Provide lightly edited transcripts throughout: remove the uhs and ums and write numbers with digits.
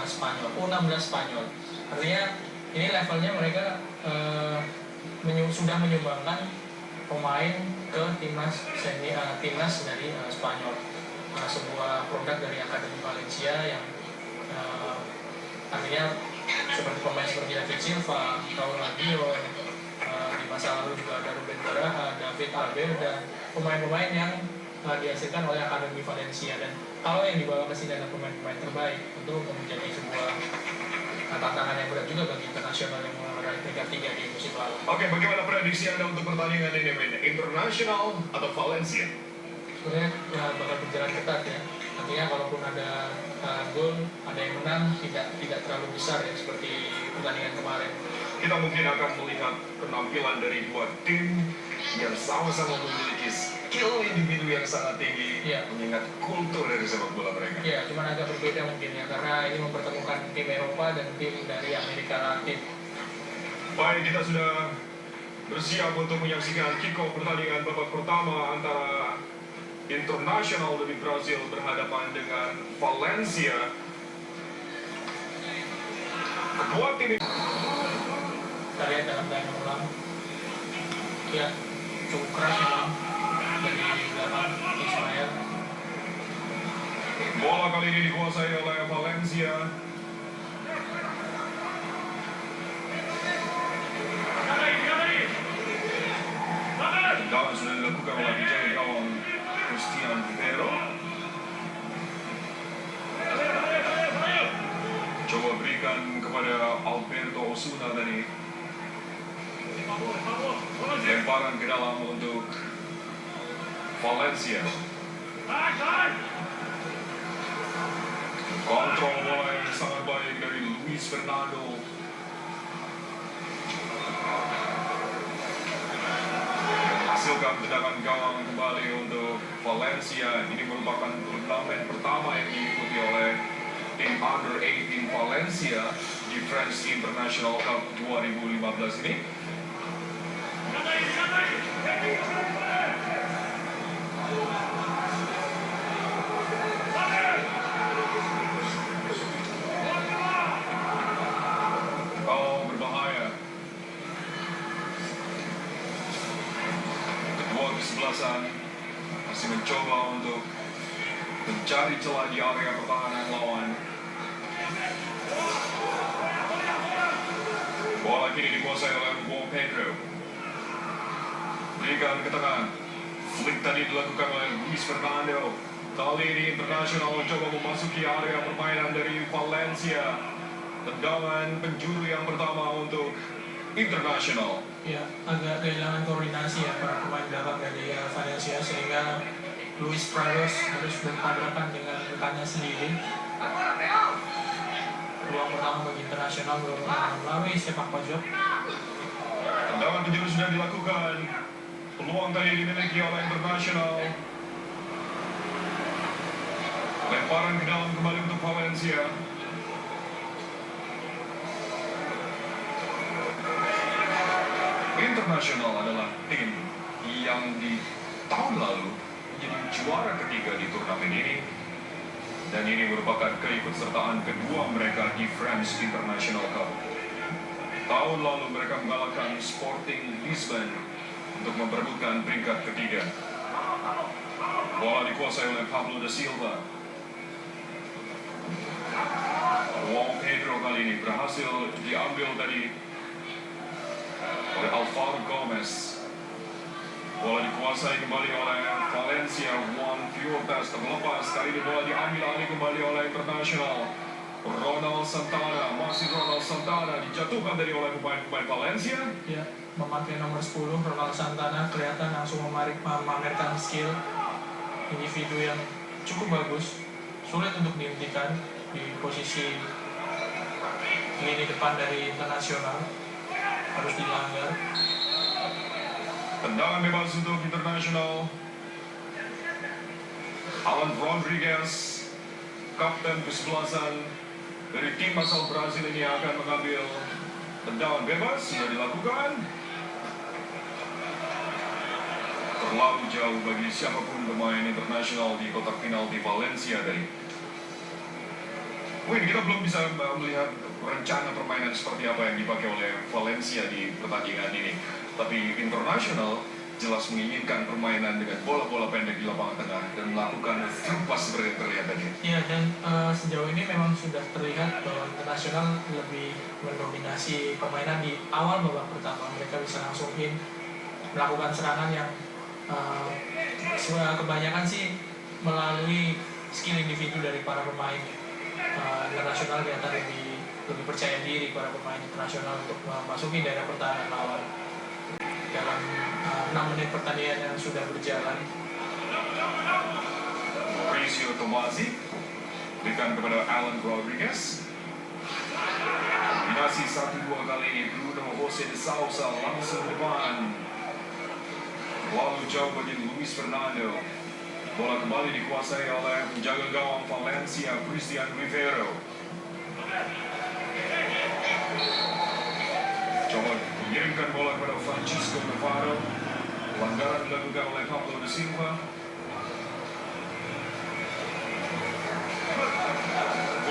Spanyol, U16 Spanyol. Artinya ini levelnya mereka sudah menyumbangkan pemain ke timnas dari Spanyol. Sebuah produk dari Akademi Valencia yang artinya pemain seperti David Silva, Raul Albiol, di masa lalu juga ada Ruben Baraja, David Albelda, pemain-pemain yang dihasilkan oleh Akademi Valencia. Dan kalau yang dibawa ke sini adalah pemain-pemain terbaik, tentu menjadi sebuah tantangan yang berat juga bagi internasional yang meraih peringkat 3 di musim lalu. Oke, bagaimana prediksi Anda untuk pertandingan ini, Internasional atau Valencia? Sebenarnya bakal berjalan ketat ya. Artinya kalaupun ada gol, ada yang menang, tidak terlalu besar ya seperti pertandingan kemarin. Kita mungkin akan melihat penampilan dari dua tim yang sama-sama memiliki skill individu yang sangat tinggi, mengingat kultur dari sepak bola mereka. Ya, cuma agak berbeda mungkin ya, karena ini mempertemukan tim Eropa dan tim dari Amerika Latin. Baik, kita sudah bersiap untuk menyaksikan kick-off pertandingan babak pertama antara Internasional dari Brazil berhadapan dengan Valencia. Kedua tim ini kita lihat dalam tayangan ulang, ya cukup keras memang dari belakang Ismail. Bola kali ini dikuasai oleh Valencia. Tendangan sudah dilakukan oleh penjaga gawang Cristian Rivero. Coba berikan kepada Alberto Osuna tadi. Lemparan ke dalam untuk Valencia. Kontrol bola yang sangat baik dari Luis Fernando. Hasilkan tendangan gawang kembali untuk Valencia. Ini merupakan turnamen pertama yang diikuti oleh tim Under 18 Valencia di French International Cup 2015 ini. Oh, berbahaya. Kedua kesebelasan masih mencoba untuk mencari celah di area pertahanan lawan. Bola kini dikuasai oleh João Pedro. Berikan ke tengah. Flick tadi dilakukan oleh Luis Fernando. Kali ini Internasional coba memasuki area permainan dari Valencia. Tendangan penjuru yang pertama untuk Internasional. Ya, agak kehilangan koordinasi ya para pemain belakang dari Valencia, sehingga Luis Prados harus bertabrakan dengan rekannya sendiri. Peluang pertama bagi Internasional melalui sepak pojok. Tendangan penjuru sudah dilakukan. Peluang tadi dimiliki oleh Internasional. Lemparan ke dalam kembali untuk Valencia. Internasional adalah tim yang di tahun lalu menjadi juara ketiga di turnamen ini. Dan ini merupakan keikutsertaan kedua mereka di French International Cup. Tahun lalu mereka mengalahkan Sporting Lisbon untuk memperebutkan peringkat ketiga. Bola dikuasai oleh Pablo da Silva. João Pedro kali ini berhasil diambil tadi oleh Alvaro Gomez. Bola dikuasai kembali oleh Valencia. Juan Fuertes terlepas. Kali ini bola diambil alih kembali oleh Internasional. Ronald Santana, masih Ronald Santana dijatuhkan dari oleh pemain Valencia. Ya, memakai nomor 10 Ronald Santana kelihatan langsung memamerkan skill individu yang cukup bagus. Sulit untuk dihentikan di posisi lini depan dari Internasional. Harus dilanggar. Tendangan bebas untuk Internasional. Alan Rodriguez, kapten kesebelasan dari tim asal Brazil ini akan mengambil tendangan bebas. Sudah dilakukan. Terlalu jauh bagi siapapun pemain Internasional di kotak penalti Valencia tadi. Win, kita belum bisa melihat rencana permainan seperti apa yang dipakai oleh Valencia di pertandingan ini. Tapi internasional jelas menginginkan permainan dengan bola-bola pendek di lapangan tengah dan melakukan through pass seperti yang terlihat tadi. Iya, dan sejauh ini memang sudah terlihat bahwa internasional lebih mendominasi permainan di awal babak pertama. Mereka bisa langsung melakukan serangan yang kebanyakan sih melalui skill individu dari para pemain. Internasional kelihatan lebih percaya diri para pemain internasional untuk memasuki daerah pertahanan lawan. Dalam 6 menit pertandingan yang sudah berjalan, Mauricio Tomasi berikan kepada Alan Rodriguez. Kombinasi 1-2 kali ini Bruno Jose de Sousa langsung depan. Lalu jauh bagi Luis Fernando. Bola kembali dikuasai oleh penjaga gawang Valencia, Christian Rivero. Coba mengirimkan bola kepada Francisco Navarro. Pelanggaran dilakukan oleh Pablo da Silva.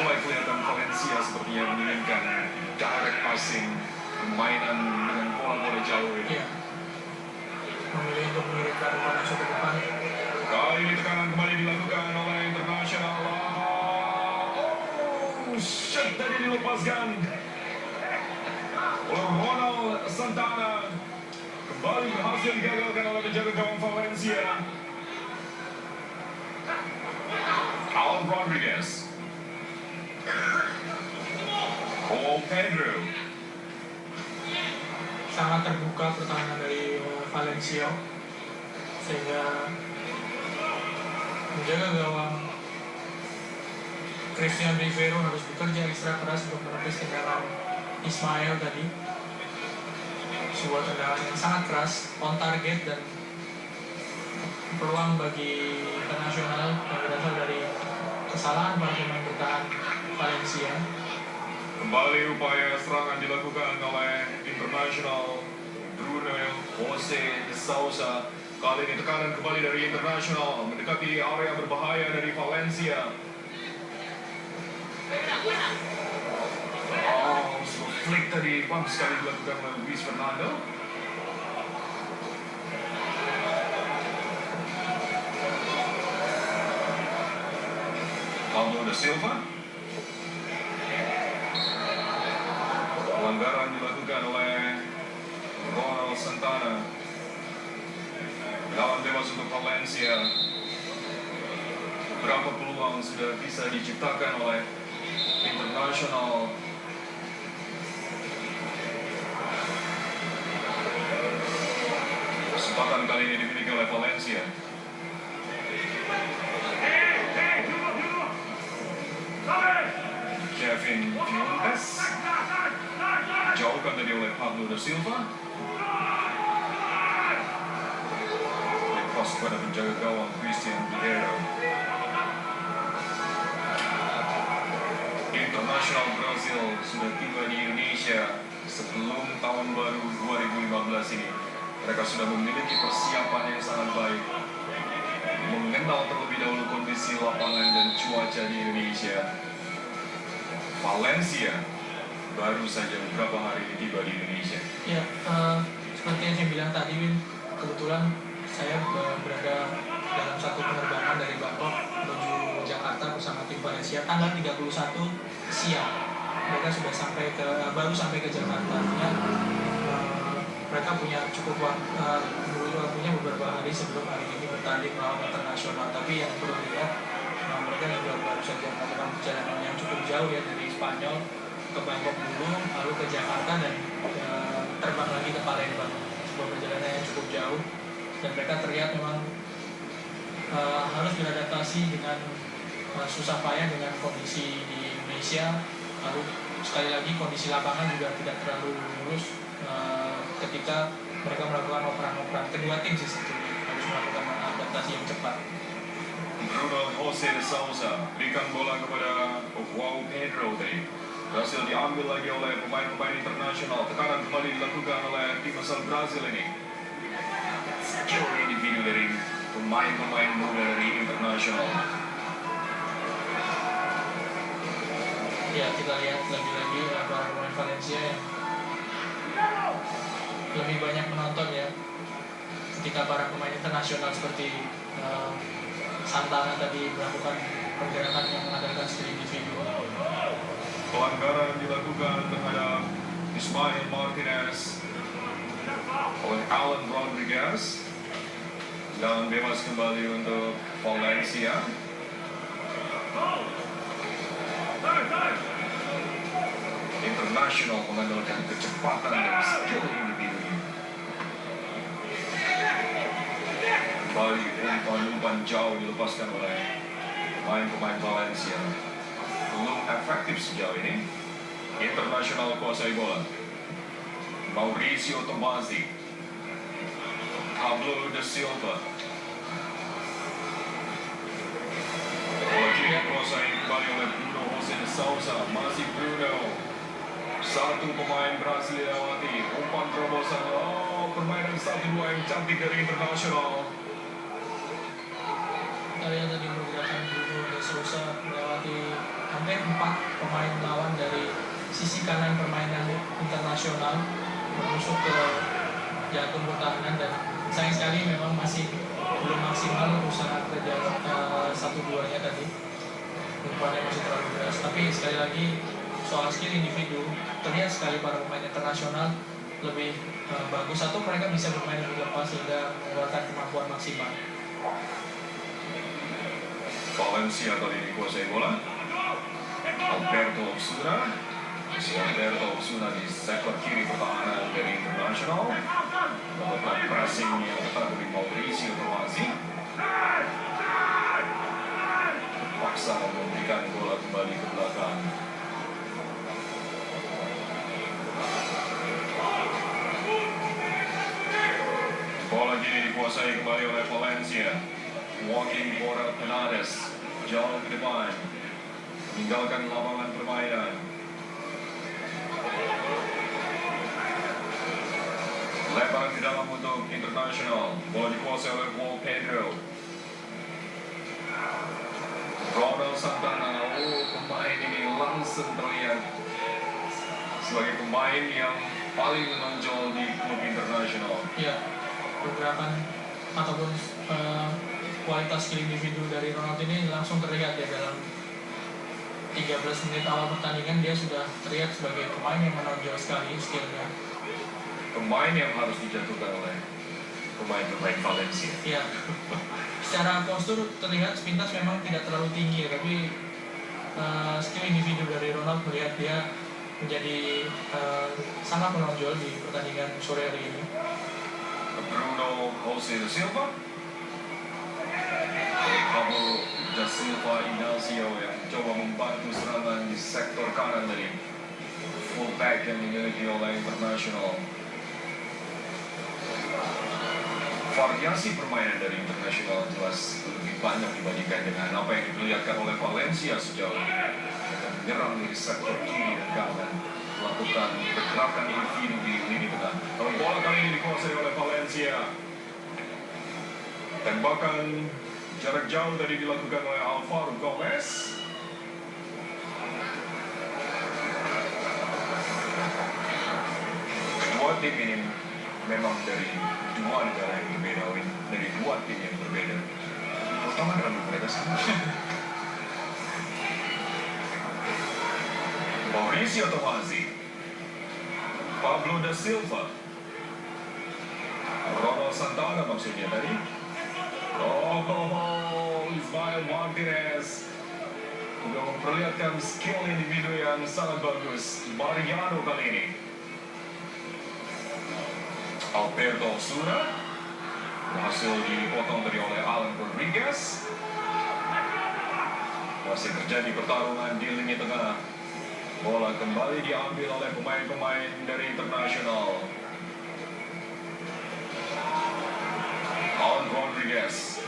Mulai kelihatan Valencia sepertinya menginginkan direct passing, permainan dengan bola-bola jauh ini. Iya. Memilih untuk mengirimkan bola masuk ke depan. Kali ini tekanan kembali dilakukan oleh internasional. Shot tadi dilepaskan oleh Ronald Santana. Kembali berhasil digagalkan oleh penjaga gawang Valencia. Alan Rodriguez. Oh, Pedro. Sangat terbuka pertahanan dari Valencia, sehingga menjaga gawang Christian Rivero harus bekerja ekstra keras untuk menepis tendangan Ismail tadi. Sebuah tendangan yang sangat keras, on target, dan peluang bagi internasional yang berasal dari kesalahan para pemain bertahan Valencia. Kembali upaya serangan dilakukan oleh internasional Bruno Jose de Sousa. Kali ini tekanan kembali dari internasional mendekati area berbahaya dari Valencia. Oh, flick tadi bagus sekali dilakukan oleh Luis Fernando. Pablo da Silva. Pelanggaran dilakukan oleh Ronald Santana. Lawan bebas untuk Valencia. Beberapa peluang sudah bisa diciptakan oleh internasional. Kesempatan kali ini dimiliki oleh Valencia. Kevin Fuentes. Jauhkan tadi oleh Pablo da Silva. Cross kepada penjaga gawang Christian Rivero. Internasional Brazil sudah tiba di Indonesia sebelum tahun baru 2015 ini. Mereka sudah memiliki persiapan yang sangat baik, mengenal terlebih dahulu kondisi lapangan dan cuaca di Indonesia. Valencia baru saja beberapa hari ini tiba di Indonesia. Ya, seperti yang saya bilang tadi, Win, kebetulan saya berada dalam satu penerbangan dari Bangkok menuju Jakarta bersama tim Valencia tanggal 31 siang. Mereka sudah baru sampai ke Jakarta. Artinya mereka punya cukup waktunya beberapa hari sebelum hari ini bertanding melawan internasional. Tapi yang perlu dilihat, mereka juga baru saja melakukan perjalanan yang cukup jauh ya, dari Spanyol ke Bangkok dulu, lalu ke Jakarta, dan terbang lagi ke Palembang. Sebuah perjalanan yang cukup jauh, dan mereka terlihat memang harus beradaptasi dengan susah payah dengan kondisi di Indonesia. Lalu sekali lagi kondisi lapangan juga tidak terlalu mulus ketika mereka melakukan operan-operan. Kedua tim sih sebetulnya harus melakukan adaptasi yang cepat. Bruno Jose de Sousa berikan bola kepada João Pedro tadi. Berhasil diambil lagi oleh pemain-pemain internasional. Tekanan kembali dilakukan oleh tim asal Brazil ini. Skill individu dari pemain-pemain muda dari internasional. ya kita lihat lagi-lagi para pemain Valencia yang lebih banyak menonton ya ketika para pemain internasional seperti Santana tadi melakukan pergerakan yang mengandalkan skill individu. Pelanggaran dilakukan terhadap Ismail Martinez oleh Alan Rodriguez dan bebas kembali untuk Valencia. Internasional mengandalkan kecepatan dan skill individunya. Kembali umpan jauh dilepaskan oleh pemain Valencia. Belum efektif sejauh ini. Internasional kuasai bola. Mauricio Tomasi, Pablo da Silva. Bola kiri kuasai kembali oleh Bruno José de Sousa. Masih Bruno. Satu pemain berhasil dilewati. Umpan terobosan. Permainan 1-2 yang cantik dari Internasional. Kita lihat tadi pergerakan Bruno de Sousa melewati hampir 4 pemain lawan dari sisi kanan permainan Internasional menusuk ke jantung pertahanan, dan sayang sekali memang masih belum maksimal usaha kerja 1-2-nya tadi. Umpannya masih terlalu deras, tapi sekali lagi soal skill individu terlihat sekali para pemain Internasional lebih bagus, atau mereka bisa bermain lebih lepas sehingga mengeluarkan kemampuan maksimal. Valencia kali ini kuasai bola. Alberto Osuna. Alberto Osuna di sektor kiri pertahanan dari Internasional. Melakukan pressing yang ketat dari Mauricio Tomasi. Paksa memberikan bola kembali ke belakang. Bola kini dikuasai kembali oleh Valencia. Joaquin Borrell Penades jauh ke depan, meninggalkan lapangan permainan. Lebaran ke dalam untuk Internasional. Bola dikuasai oleh João Pedro. Ronald Santana. Pemain ini langsung terlihat sebagai pemain yang paling menonjol di klub Internasional. Ya, pergerakan ataupun kualitas skill individu dari Ronald ini langsung terlihat ya dalam 13 menit awal pertandingan. Dia sudah terlihat sebagai pemain yang menonjol sekali skillnya. Pemain yang harus dijatuhkan oleh pemain Valencia. Ya, secara postur terlihat sepintas memang tidak terlalu tinggi, tapi skill individu dari Ronald melihat dia menjadi sangat menonjol di pertandingan sore hari ini. Bruno José de Silva. Pablo da Silva Ignacio yang coba membantu serangan di sektor kanan dari fullback yang dimiliki oleh Internasional. Variasi permainan dari Internasional jelas lebih banyak dibandingkan dengan apa yang diperlihatkan oleh Valencia sejauh ini. Menyerang dari sektor kiri dan kanan, melakukan pergerakan individu di lini tengah. Kalau bola kali ini dikuasai oleh Valencia. Tembakan jarak jauh tadi dilakukan oleh Alvaro Gomez. Kedua tim ini memang dari dua negara yang berbeda, dari dua tim yang berbeda. Pertama rambut mereka sama. Mauricio Tomasi, Pablo da Silva, Ronald Santana maksudnya tadi. Ismail Martinez sudah memperlihatkan skill individu yang sangat bagus. Mariano kali ini. Alberto Osuna berhasil dipotong dari oleh Alan Rodriguez. Masih terjadi pertarungan di lini tengah. Bola kembali diambil oleh pemain-pemain dari Internasional. Alan Rodriguez.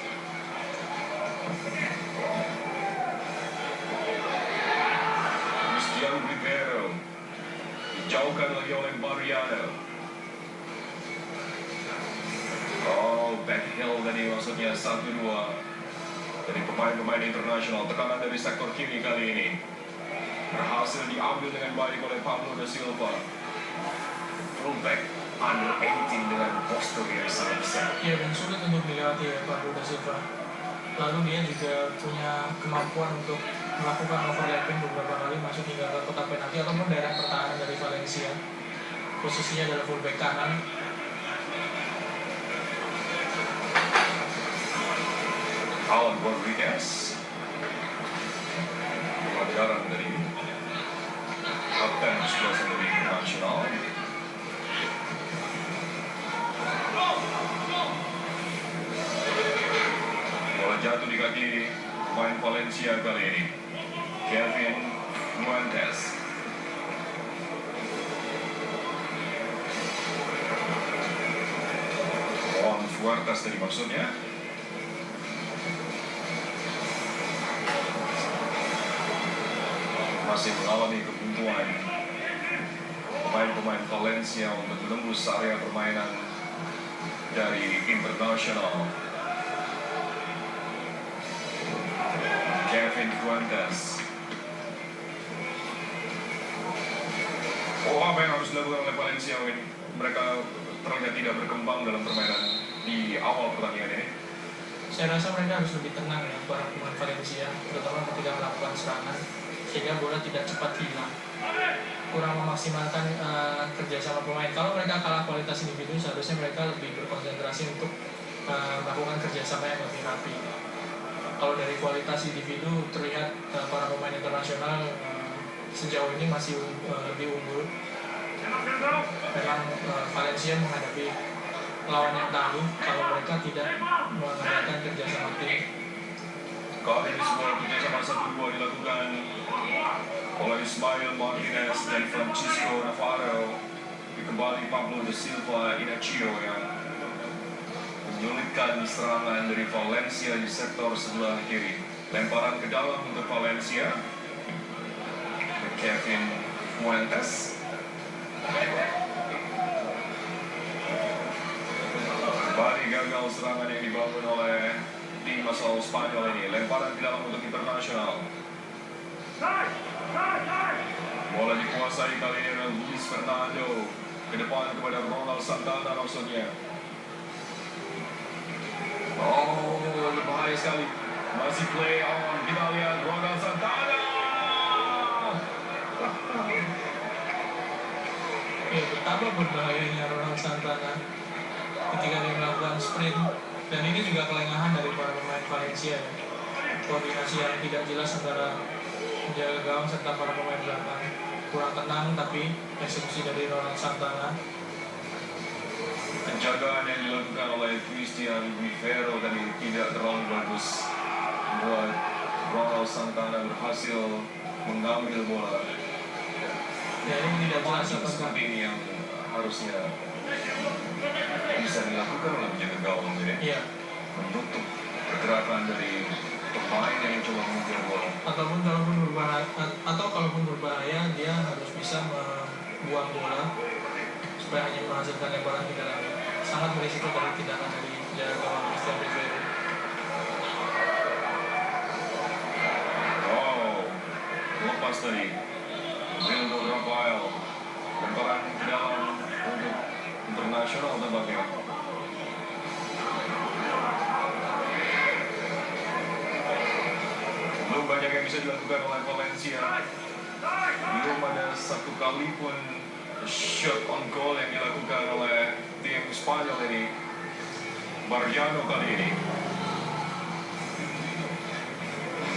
Cristiano Rivero. Dijauhkan lagi oleh Mariano. Backhill tadi maksudnya 1-2 dari pemain-pemain Internasional. Tekanan dari sektor kiri kali ini. berhasil diambil dengan baik oleh Pablo da Silva. Fullback under 18 dengan postur yang sangat besar. Ya, dan sulit untuk dilewati ya Pablo da Silva. Lalu dia juga punya kemampuan untuk melakukan overlapping beberapa kali masuk hingga ke kotak penalti ataupun daerah pertahanan dari Valencia. Posisinya adalah fullback kanan. Alan Rodriguez, pelanggaran dari kapten 11 dari Internasional. Bola jatuh di kaki pemain Valencia kali ini, Kevin Fuentes. Juan Fuertes tadi maksudnya. Masih mengalami kebuntuan pemain-pemain Valencia untuk menembus area permainan dari Internasional. Kevin Fuentes. Oh, apa yang harus dilakukan oleh Valencia ini? Mereka terlihat tidak berkembang dalam permainan di awal pertandingan ini. Saya rasa mereka harus lebih tenang ya para pemain Valencia, terutama ketika melakukan serangan, sehingga bola tidak cepat hilang. Kurang memaksimalkan kerjasama pemain. Kalau mereka kalah kualitas individu, seharusnya mereka lebih berkonsentrasi untuk melakukan kerjasama yang lebih rapi. Kalau dari kualitas individu terlihat para pemain internasional sejauh ini masih lebih unggul. Memang Valencia menghadapi lawan yang tangguh kalau mereka tidak mengadakan kerjasama tim. Kali ini sebuah kerjasama 1-2 dilakukan oleh Ismail Martinez dan Francisco Navarro. Kembali Pablo da Silva Inacio yang menyulitkan serangan dari Valencia di sektor sebelah kiri. Lemparan ke dalam untuk Valencia. Kevin Fuentes. Kembali gagal serangan yang dibangun oleh tim asal Spanyol ini. Lemparan ke dalam untuk Internasional. Bola dikuasai kali ini oleh Luis Fernando. Ke depan kepada Ronald Santana maksudnya. Oh, berbahaya sekali. Masih play on. Kita lihat Ronald Santana. Ya, betapa berbahayanya Ronald Santana ketika dia melakukan sprint, dan ini juga kelengahan dari para pemain Valencia ya. Koordinasi yang tidak jelas antara penjaga gawang serta para pemain belakang, kurang tenang, tapi eksekusi dari Ronald Santana. Penjagaan yang dilakukan oleh Christian Rivero tadi tidak terlalu bagus buat Ronald Santana berhasil mengambil bola. Ya, ini tidak jelas apakah Seperti ini yang harusnya bisa dilakukan oleh penjaga gawang ini. iya, Menutup pergerakan dari pemain yang coba mengejar bola. kalaupun berbahaya dia harus bisa membuang bola supaya hanya menghasilkan lemparan ke dalam. Sangat berisiko dari tindakan dari penjaga gawang Christian Rivero. Oh, lepas tadi Wildo Rafael. Lemparan ke dalam untuk Internasional tampaknya. Belum banyak yang bisa dilakukan oleh Valencia. Belum ada satu kali pun shot on goal yang dilakukan oleh tim Spanyol ini. Mariano kali ini.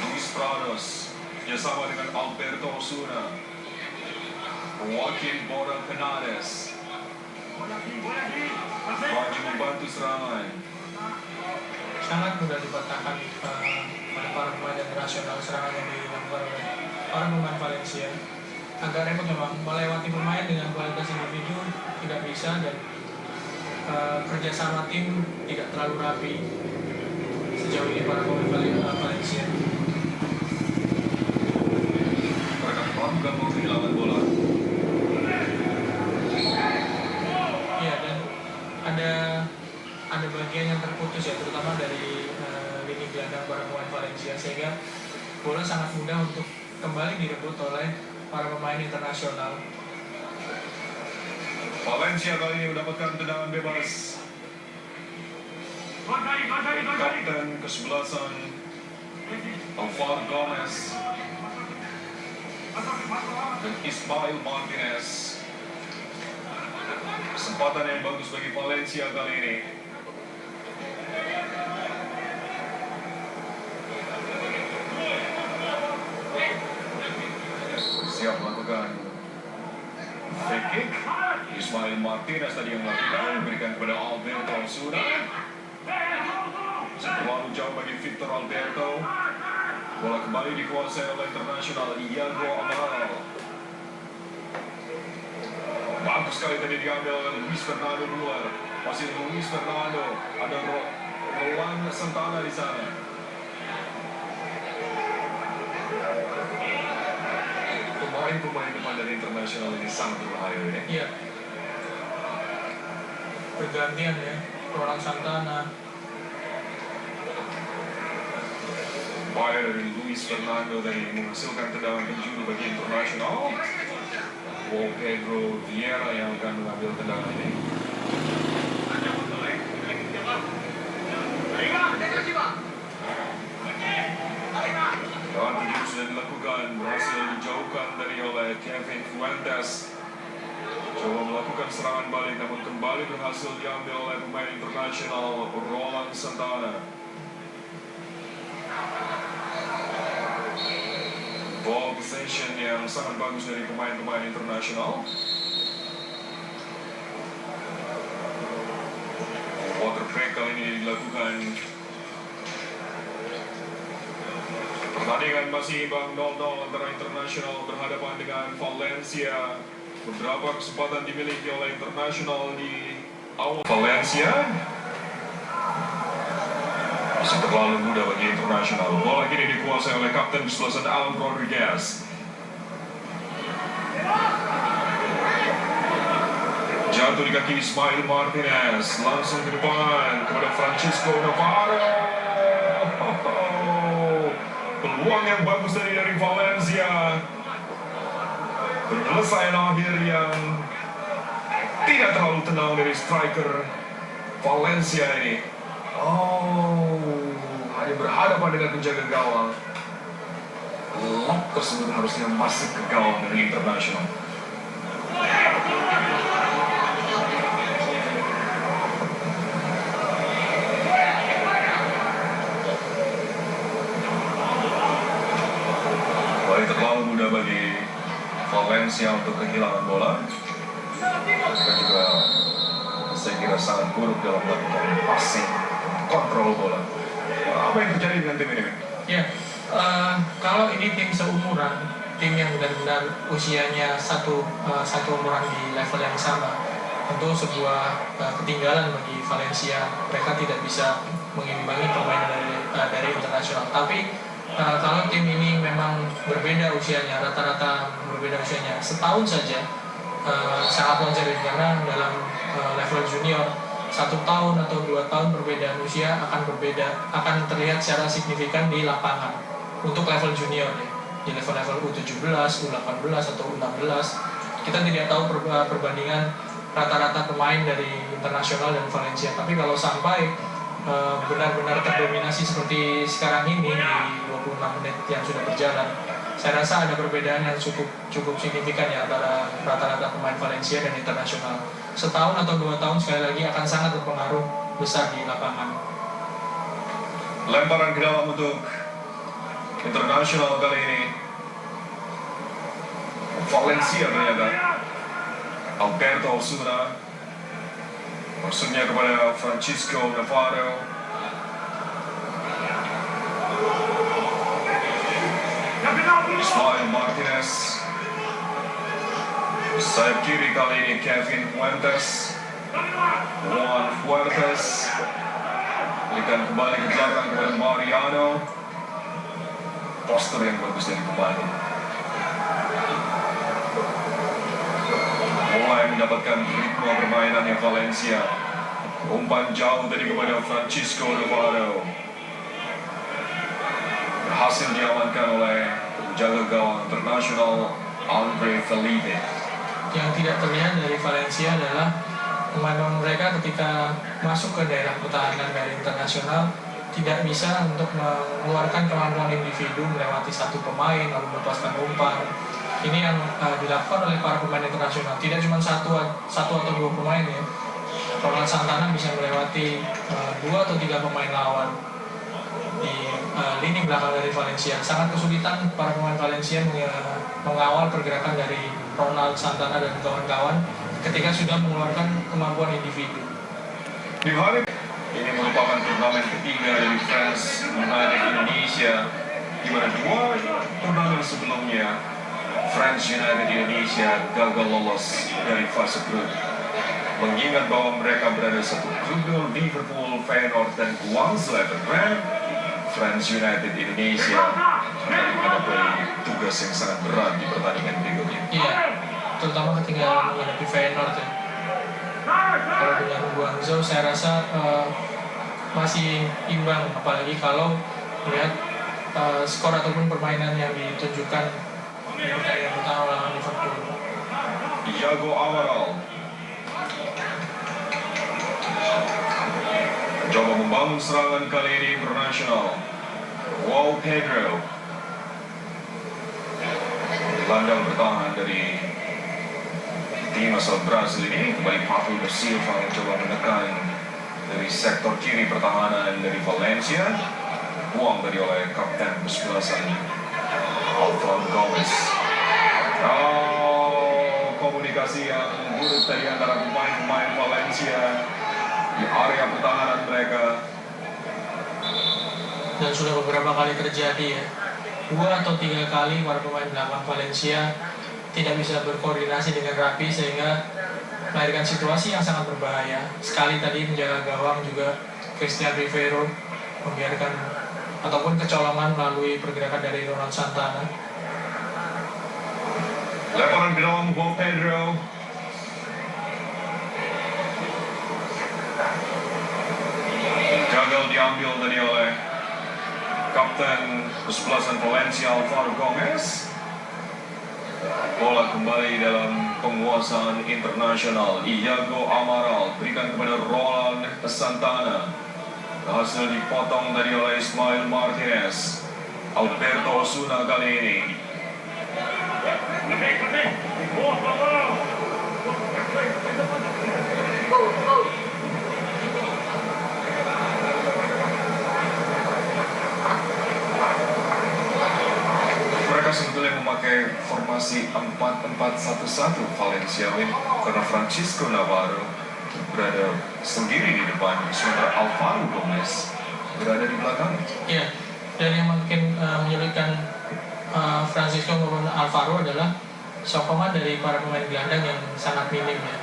Luis Prados bersama dengan Alberto Osuna. Joaquin Borja Canales maju membantu serangan. Sangat mudah dipatahkan pada para pemain internasional serangan yang dilakukan oleh para pemain Valencia. Agak repot memang, melewati pemain dengan kualitas individu tidak bisa, dan kerjasama tim tidak terlalu rapi sejauh ini para pemain Valencia. Mereka melakukan mau kehilangan bola. Iya, dan ada bagian yang terputus ya, terutama dari lini gelandang para pemain Valencia, sehingga bola sangat mudah untuk kembali direbut oleh para pemain internasional. Valencia kali ini mendapatkan tendangan bebas. Kapten ke-11 Alvaro Gomez dan Ismail Martinez. Kesempatan yang bagus bagi Valencia kali ini. Siap melakukan free kick. Ismail Martinez tadi yang melakukan, berikan kepada Alberto Osuna. Terlalu jauh bagi Victor Alberto. Bola kembali dikuasai oleh internasional Iago Amaral. Bagus sekali tadi diambil oleh Luis Fernando Ruler. Masih Luis Fernando, ada Roland Santana di sana. Pemain-pemain depan dari internasional ini sangat berbahaya ya. Iya. Bergantian ya, Roland Santana. Upaya dari Luis Fernando tadi menghasilkan tendangan penjuru bagi internasional. Pedro Vieira yang akan mengambil tendangan ini. Tendangan penjuru sudah dilakukan, berhasil dijauhkan dari oleh Kevin Fuentes. Coba melakukan serangan balik, namun kembali berhasil diambil oleh pemain internasional Roland Santana. Ball possession yang sangat bagus dari pemain-pemain internasional. Water break kali ini dilakukan. Pertandingan masih imbang 0-0 antara internasional berhadapan dengan Valencia. Beberapa kesempatan dimiliki oleh internasional di awal. Valencia masih terlalu mudah bagi internasional. Bola kini dikuasai oleh kapten ke-11 Alan Rodriguez. Jatuh di kaki Ismail Martinez, langsung ke depan kepada Francisco Navarro. Peluang yang bagus dari Valencia. Penyelesaian akhir yang tidak terlalu tenang dari striker Valencia ini. Hanya berhadapan dengan penjaga gawang. Lob tersebut harusnya masuk ke gawang dari internasional. Bola terlalu mudah bagi Valencia untuk kehilangan bola. Mereka juga saya kira sangat buruk dalam melakukan passing, kontrol bola. Apa yang terjadi dengan tim ini? Ya, kalau ini tim seumuran, tim yang benar-benar usianya satu umuran di level yang sama, tentu sebuah ketinggalan bagi Valencia. Mereka tidak bisa mengimbangi permainan dari internasional. Tapi kalau tim ini memang berbeda usianya, rata-rata berbeda usianya, setahun saja sangat wajar karena dalam level junior 1 tahun atau 2 tahun perbedaan usia akan terlihat secara signifikan di lapangan untuk level junior ya. Di level U17, U18 atau U16 kita tidak tahu perbandingan rata-rata pemain dari internasional dan Valencia. Tapi kalau sampai benar-benar terdominasi seperti sekarang ini di 26 menit yang sudah berjalan, saya rasa ada perbedaan yang cukup signifikan ya antara rata-rata pemain Valencia dan internasional. Setahun atau 2 tahun sekali lagi akan sangat berpengaruh besar di lapangan. Lemparan ke dalam untuk internasional kali ini. Valencia ternyata. Alberto Osuna. Maksudnya kepada Francisco Navarro. Ismail Martinez. Sayap kiri kali ini Kevin Fuentes. Juan Fuentes. Berikan kembali ke belakang kepada Mariano. Poster yang bagus dari pemain. Mulai mendapatkan ritme permainannya Valencia. Umpan jauh tadi kepada Francisco Navarro. Berhasil diamankan oleh penjaga gawang internasional Andre Felipe. Yang tidak terlihat dari Valencia adalah pemain mereka ketika masuk ke daerah pertahanan dari internasional tidak bisa untuk mengeluarkan kemampuan individu melewati satu pemain lalu melepaskan umpan. Ini yang dilakukan oleh para pemain internasional. Tidak cuma satu atau dua pemain ya. Ronald Santana bisa melewati 2 atau 3 pemain lawan di lini belakang dari Valencia. Sangat kesulitan para pemain Valencia mengawal pergerakan dari Ronald Santana dan kawan-kawan ketika sudah mengeluarkan kemampuan individu. Di hari ini merupakan turnamen ketiga dari France United Indonesia, di mana 2 turnamen sebelumnya France United Indonesia gagal lolos dari fase grup. Mengingat bahwa mereka berada satu grup dengan Liverpool, Feyenoord, dan Guangzhou Evergrande, France United Indonesia akan menghadapi tugas yang sangat berat di pertandingan berikutnya. Iya, terutama ketika menghadapi Feyenoord ya. Kalau dengan Guangzhou saya rasa masih imbang, apalagi kalau melihat skor ataupun permainan yang ditunjukkan di pertandingan pertama lawan Liverpool. Iago Amaral coba membangun serangan kali ini internasional. João Pedro gelandang bertahan dari tim asal Brasil ini. Kembali Pablo da Silva yang coba menekan dari sektor kiri pertahanan dari Valencia. Buang tadi oleh kapten kesebelasan Alvaro Gomez. Komunikasi yang buruk tadi antara pemain-pemain Valencia di area pertahanan mereka. Dan sudah beberapa kali terjadi ya, 2 atau 3 kali para pemain belakang Valencia tidak bisa berkoordinasi dengan rapi sehingga melahirkan situasi yang sangat berbahaya. Sekali tadi menjaga gawang juga Christian Rivero membiarkan ataupun kecolongan melalui pergerakan dari Ronald Santana. Lemparan ke dalam João Pedro. Gagal diambil tadi oleh kapten kesebelasan Valencia Alvaro Gomez. Bola kembali dalam penguasaan internasional. Iago Amaral berikan kepada Ronald Santana. Hasil dipotong tadi oleh Ismail Martinez. Alberto Osuna kali ini. Mereka sebetulnya memakai formasi 4-4-1-1 Valencia karena Francisco Navarro berada sendiri di depan, sementara Alvaro Gomez berada di belakang. Iya, dan yang makin menyulitkan Francisco maupun Alvaro adalah sokongan dari para pemain gelandang yang sangat minim ya.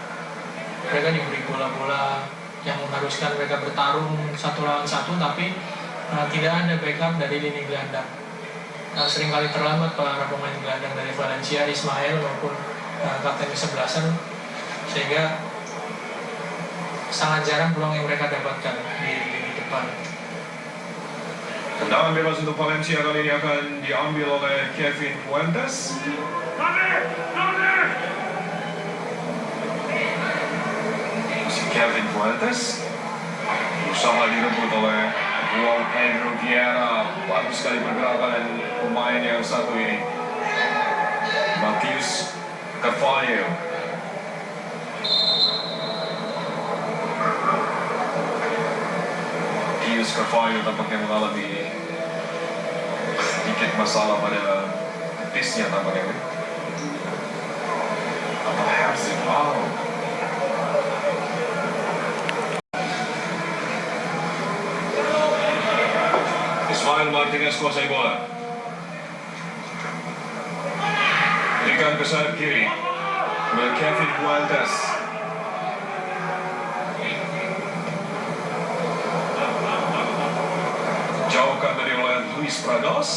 Mereka diberi bola-bola yang mengharuskan mereka bertarung 1 lawan 1, tapi tidak ada backup dari lini gelandang. Seringkali terlambat para pemain gelandang dari Valencia, Ismail maupun kapten kesebelasan, sehingga sangat jarang peluang yang mereka dapatkan di lini depan. Tendangan bebas untuk Valencia kali ini akan diambil oleh Kevin Fuentes. Kevin Fuentes berusaha direbut oleh João Pedro Vieira. Bagus sekali pergerakan pemain yang satu ini, Matheus Carvalho. Matheus Carvalho tampaknya mengalami sedikit masalah pada betisnya tampaknya. Atau hamstring. Ismail Martinez kuasai bola. Berikan ke sayap kiri oleh Kevin Fuentes. Jauhkan tadi oleh Luis Prados.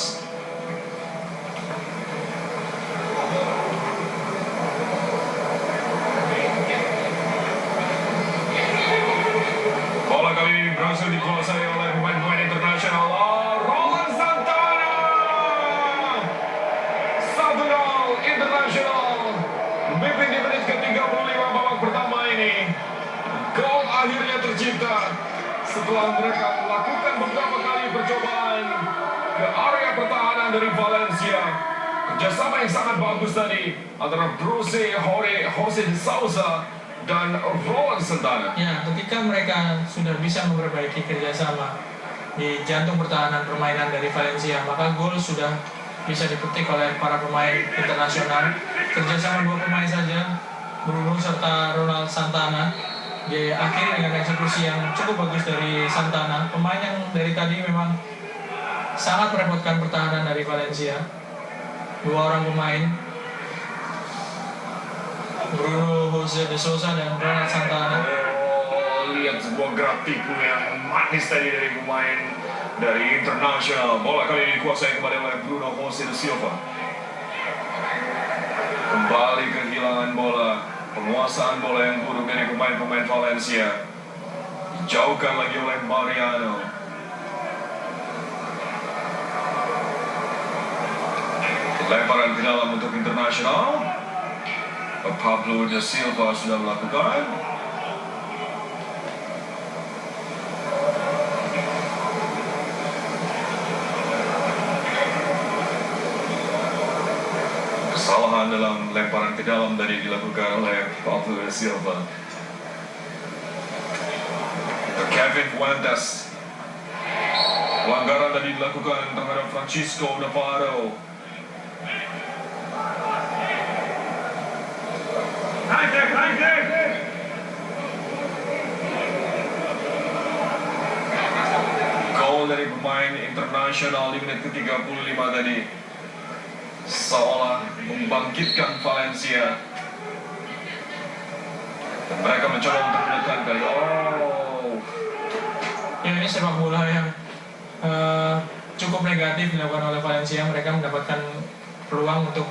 Bola kali ini berhasil dikuasai oleh pemain-pemain internasional. Roland Santana. 1-0 internasional. setelah mereka melakukan beberapa kali percobaan ke area pertahanan dari Valencia. Kerjasama yang sangat bagus tadi antara Jose de Sousa dan Roland Santana. Ya, ketika mereka sudah bisa memperbaiki kerjasama di jantung pertahanan permainan dari Valencia, maka gol sudah bisa dipetik oleh para pemain internasional. Kerjasama dua pemain saja, Bruno serta Ronald Santana, diakhiri dengan eksekusi yang cukup bagus dari Santana. Pemain yang dari tadi memang sangat merepotkan pertahanan dari Valencia. Dua orang pemain, Bruno Jose de Sousa dan Ronald Santana. Lihat sebuah gerak tipu yang manis tadi dari pemain dari internasional. Bola kali ini dikuasai kembali oleh Bruno Jose de Silva. Kembali kehilangan bola. Penguasaan bola yang buruk dari pemain-pemain Valencia. Dijauhkan lagi oleh Mariano. Lemparan ke dalam untuk internasional. Pablo de Silva sudah melakukan. Kesalahan dalam lemparan ke dalam tadi dilakukan oleh Pablo de Silva. Kevin Fuentes. Pelanggaran tadi dilakukan terhadap Francisco Navarro. Gol dari pemain internasional di menit ke-35 tadi seolah membangkitkan Valencia. Dan mereka mencoba untuk menekan kali. Ya, ini sepak bola yang cukup negatif dilakukan oleh Valencia. Mereka mendapatkan peluang untuk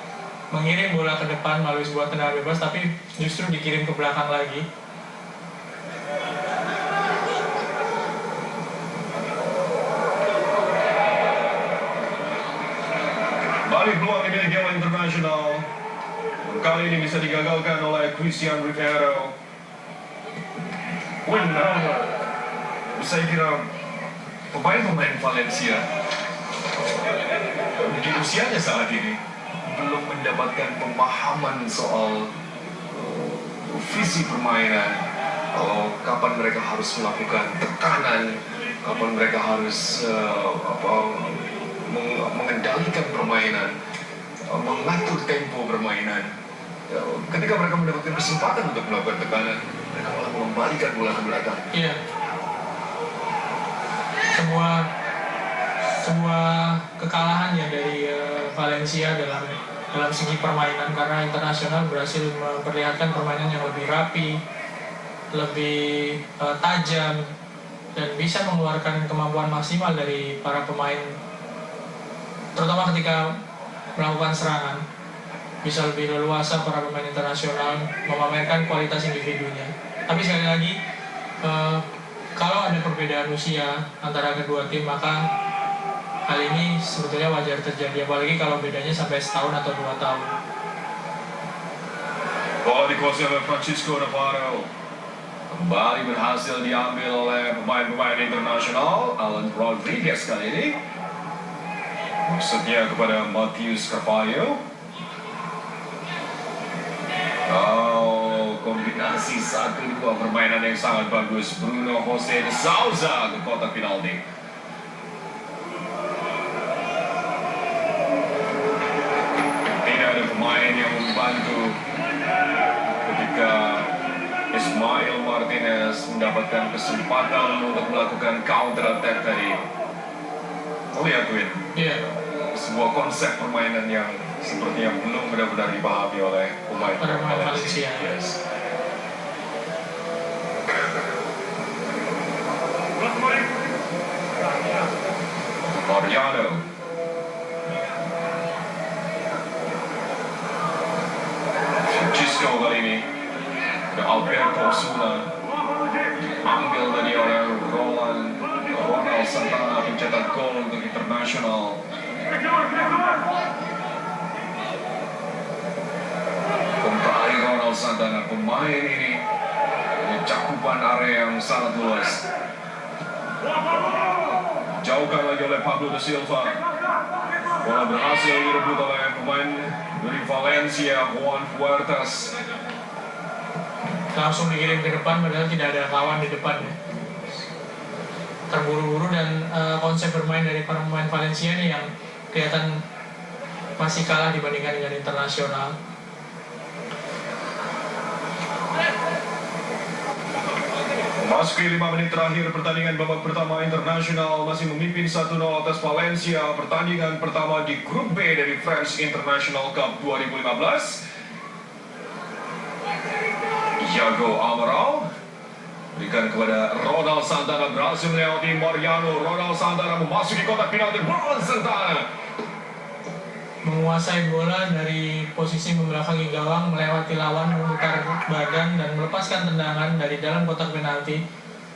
mengirim bola ke depan melalui sebuah tendangan bebas, tapi justru dikirim ke belakang lagi. Balik peluang dimiliki oleh internasional. Kali ini bisa digagalkan oleh Christian Rivero. Saya kira pemain-pemain Valencia di usianya saat ini belum mendapatkan pemahaman soal visi permainan. Kapan mereka harus melakukan tekanan, kapan mereka harus mengendalikan permainan, mengatur tempo permainan. Ketika mereka mendapatkan kesempatan untuk melakukan tekanan, mereka malah mengembalikan bola ke belakang. Iya. Sebuah kekalahan ya dari Valencia dalam segi permainan, karena internasional berhasil memperlihatkan permainan yang lebih rapi, lebih tajam, dan bisa mengeluarkan kemampuan maksimal dari para pemain, terutama ketika melakukan serangan. Bisa lebih leluasa para pemain internasional memamerkan kualitas individunya. Tapi sekali lagi, kalau ada perbedaan usia antara kedua tim, maka hal ini sebetulnya wajar terjadi, apalagi kalau bedanya sampai setahun atau 2 tahun. Bola dikuasai oleh Francisco Navarro. Kembali berhasil diambil oleh pemain-pemain internasional. Alan Rodriguez kali ini. Maksudnya kepada Matheus Carvalho. Kombinasi 1-2 permainan yang sangat bagus. Bruno Jose de Sousa ke kotak penalti. Tidak ada pemain yang membantu ketika Ismail Martinez mendapatkan kesempatan untuk melakukan counter attack tadi. Lihat, Win. Iya. Sebuah konsep permainan yang sepertinya belum benar-benar dipahami oleh pemain Valencia. Yes. Mariano. Francisco kali ini. The Alberto Osuna. Ambil tadi oleh Ronald Santana, pencetak gol untuk internasional. Kembali Ronald Santana, pemain ini punya cakupan area yang sangat luas. Jauhkan lagi oleh Pablo da Silva. Bola berhasil direbut oleh pemain dari Valencia, Juan Huertas. Langsung dikirim ke depan padahal tidak ada kawan di depan ya. Terburu-buru dan konsep bermain dari para pemain Valencia nih yang kelihatan masih kalah dibandingkan dengan internasional. Memasuki 5 menit terakhir pertandingan babak pertama, internasional masih memimpin 1-0 atas Valencia. Pertandingan pertama di grup B dari French International Cup 2015. Iago Amaral berikan kepada Ronald Santana, berhasil melewati Mariano. Ronald Santana memasuki kotak penalti. Ronald Santana menguasai bola dari posisi membelakangi gawang, melewati lawan, memutar badan dan melepaskan tendangan dari dalam kotak penalti.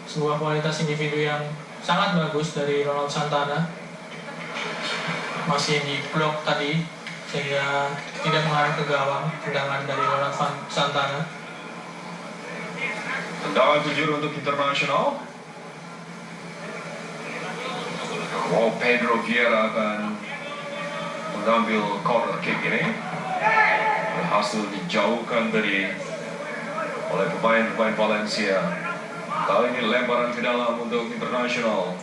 Sebuah kualitas individu yang sangat bagus dari Ronald Santana. Masih di blok tadi sehingga tidak mengarah ke gawang. Tendangan dari Ronald Santana. Tendangan penjuru untuk internasional. Pedro Vieira akan mengambil corner kick ini. Berhasil dijauhkan tadi oleh pemain Valencia. Kali ini lemparan ke dalam untuk internasional.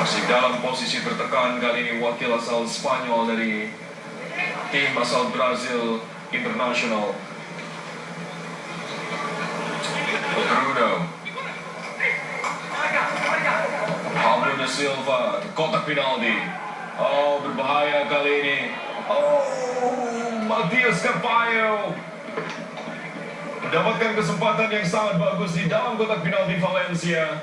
Masih dalam posisi tertekan kali ini wakil asal Spanyol dari tim asal Brazil internasional. Bruno. Pablo da Silva, kotak penalti. Oh, berbahaya kali ini. Oh, Matias Carvalho mendapatkan kesempatan yang sangat bagus di dalam kotak penalti Valencia.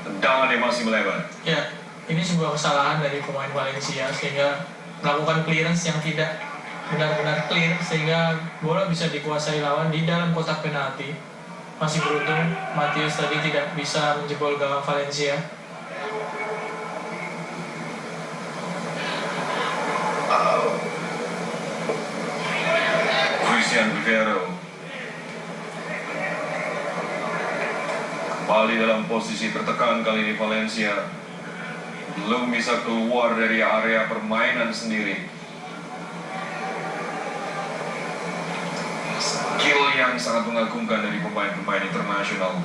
Tendangan yang masih melebar. Ya, ini sebuah kesalahan dari pemain Valencia sehingga melakukan clearance yang tidak benar-benar clear sehingga bola bisa dikuasai lawan di dalam kotak penalti. Masih beruntung Matius tadi tidak bisa menjebol gawang Valencia. Christian Rivero kembali dalam posisi tertekan kali ini Valencia. Belum bisa keluar dari area permainan sendiri. Skill yang sangat mengagumkan dari pemain-pemain internasional.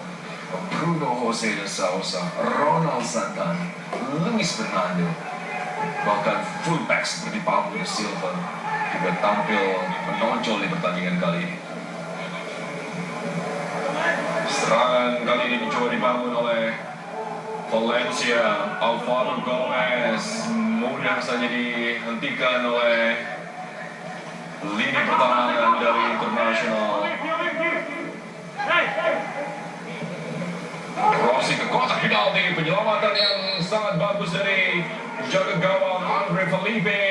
Bruno José de Sousa, Ronald Santana, Luis Fernando, bahkan fullback seperti Pablo da Silva juga tampil menonjol di pertandingan kali ini. Serangan kali ini dicoba dibangun oleh Valencia. Alvaro Gomez mudah saja dihentikan oleh lini pertahanan dari internasional. Rossi ke kotak penalti, penyelamatan yang sangat bagus dari jaga gawang Andre Felipe.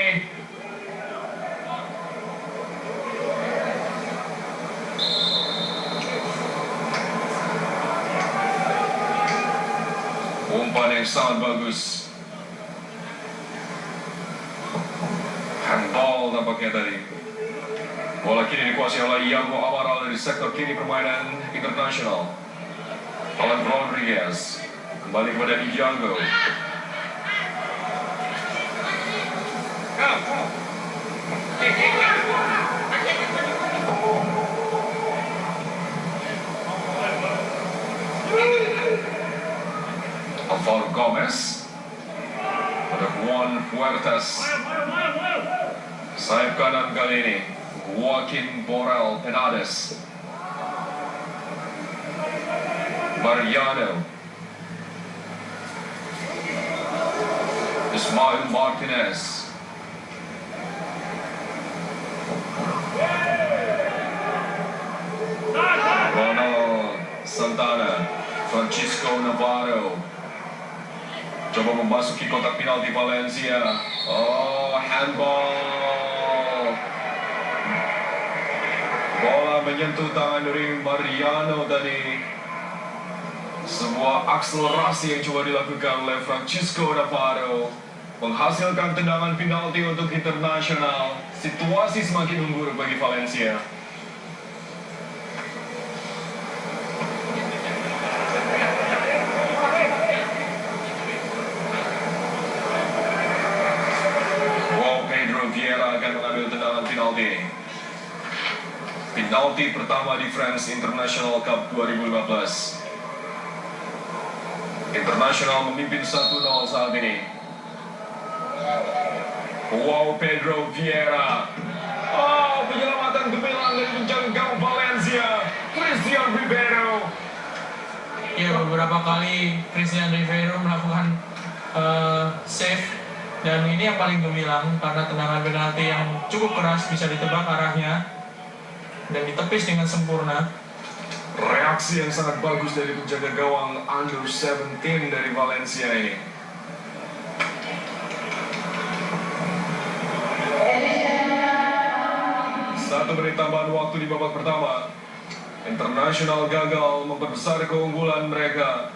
Umpan yang sangat bagus. Handball tampaknya tadi. Bola kini dikuasai oleh Iago Amaral dari sektor kiri permainan internasional. Alan Rodriguez kembali kepada Iago. Alvaro Gomez pada Juan Huertas. Sayap kanan kali ini Joaquin Borrell Penades. Mariano. Ismael Martinez. Ronald Santana. Francisco Navarro. Coba memasuki kotak penalti Valencia. Oh, handball. Bola menyentuh tangan dari Mariano tadi. Sebuah akselerasi yang coba dilakukan oleh Francisco Navarro. menghasilkan tendangan penalti untuk Internasional. Situasi semakin memburuk bagi Valencia. Wow, Pedro Vieira akan mengambil tendangan penalti. Penalti pertama di France International Cup 2015. Internasional memimpin 1-0 saat ini. Wow, Pedro Vieira. Oh, penyelamatan gemilang dari penjaga gawang Valencia, Christian Ribeiro. Ya, beberapa kali Christian Ribeiro melakukan save, dan ini yang paling gemilang karena tendangan penalti yang cukup keras bisa ditebak arahnya dan ditepis dengan sempurna. Reaksi yang sangat bagus dari penjaga gawang under 17 dari Valencia ini. Satu menit tambahan waktu di babak pertama. Internasional gagal memperbesar keunggulan mereka.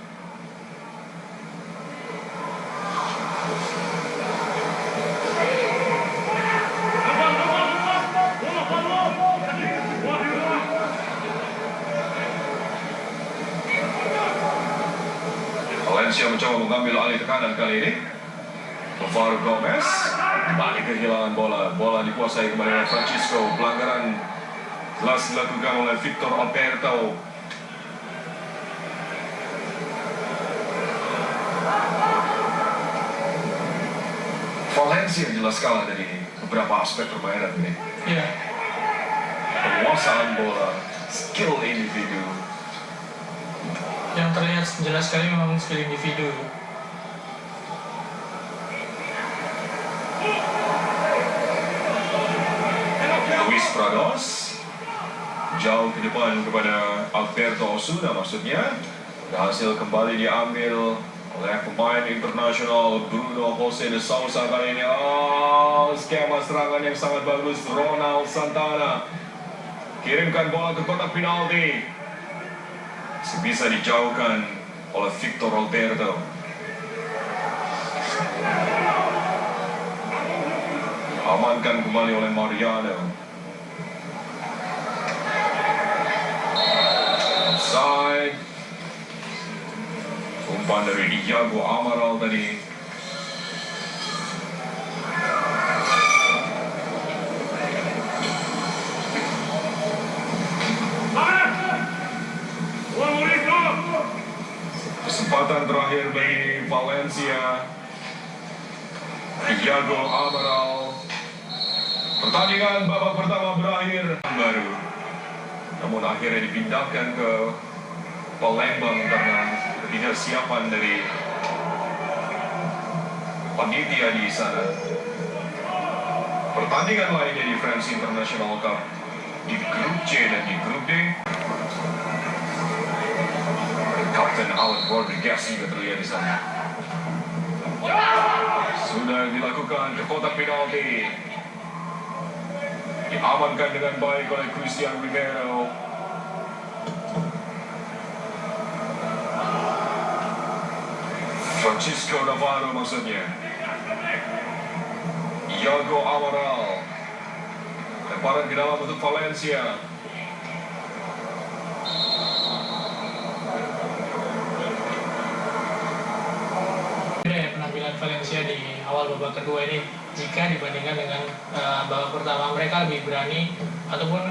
Valencia mencoba mengambil alih tekanan kali ini. Alvaro Gomez kembali kehilangan bola. Bola dikuasai kembali oleh Francisco. Pelanggaran jelas dilakukan oleh Victor Alberto. Valencia jelas kalah dari beberapa aspek permainan ini. Ya. Penguasaan bola, skill individu. Yang terlihat jelas sekali memang skill individu. Luis Prados jauh ke depan kepada Alberto Osuna, maksudnya berhasil kembali diambil oleh pemain Internasional Bruno José de Sousa kali ini. Oh, skema serangan yang sangat bagus. Ronald Santana kirimkan bola ke kotak penalti, bisa dijauhkan oleh Victor Alberto. Amankan kembali oleh Mariano. Offside. Umpan dari Diego Amaral tadi. Kesempatan terakhir bagi Valencia. Diego Amaral. Pertandingan babak pertama berakhir baru, namun akhirnya dipindahkan ke Palembang karena ketidaksiapan dari panitia di sana. Pertandingan lainnya di France International Cup di grup C dan di grup D. Kapten Alan Rodriguez juga terlihat di sana. Sudah dilakukan ke kotak penalti. Diamankan dengan baik oleh Christian Ribeiro. Francisco Navarro maksudnya. Diego Amaral. Lemparan ke dalam untuk Valencia. Penampilan Valencia di awal babak kedua ini, jika dibandingkan dengan babak pertama, mereka lebih berani ataupun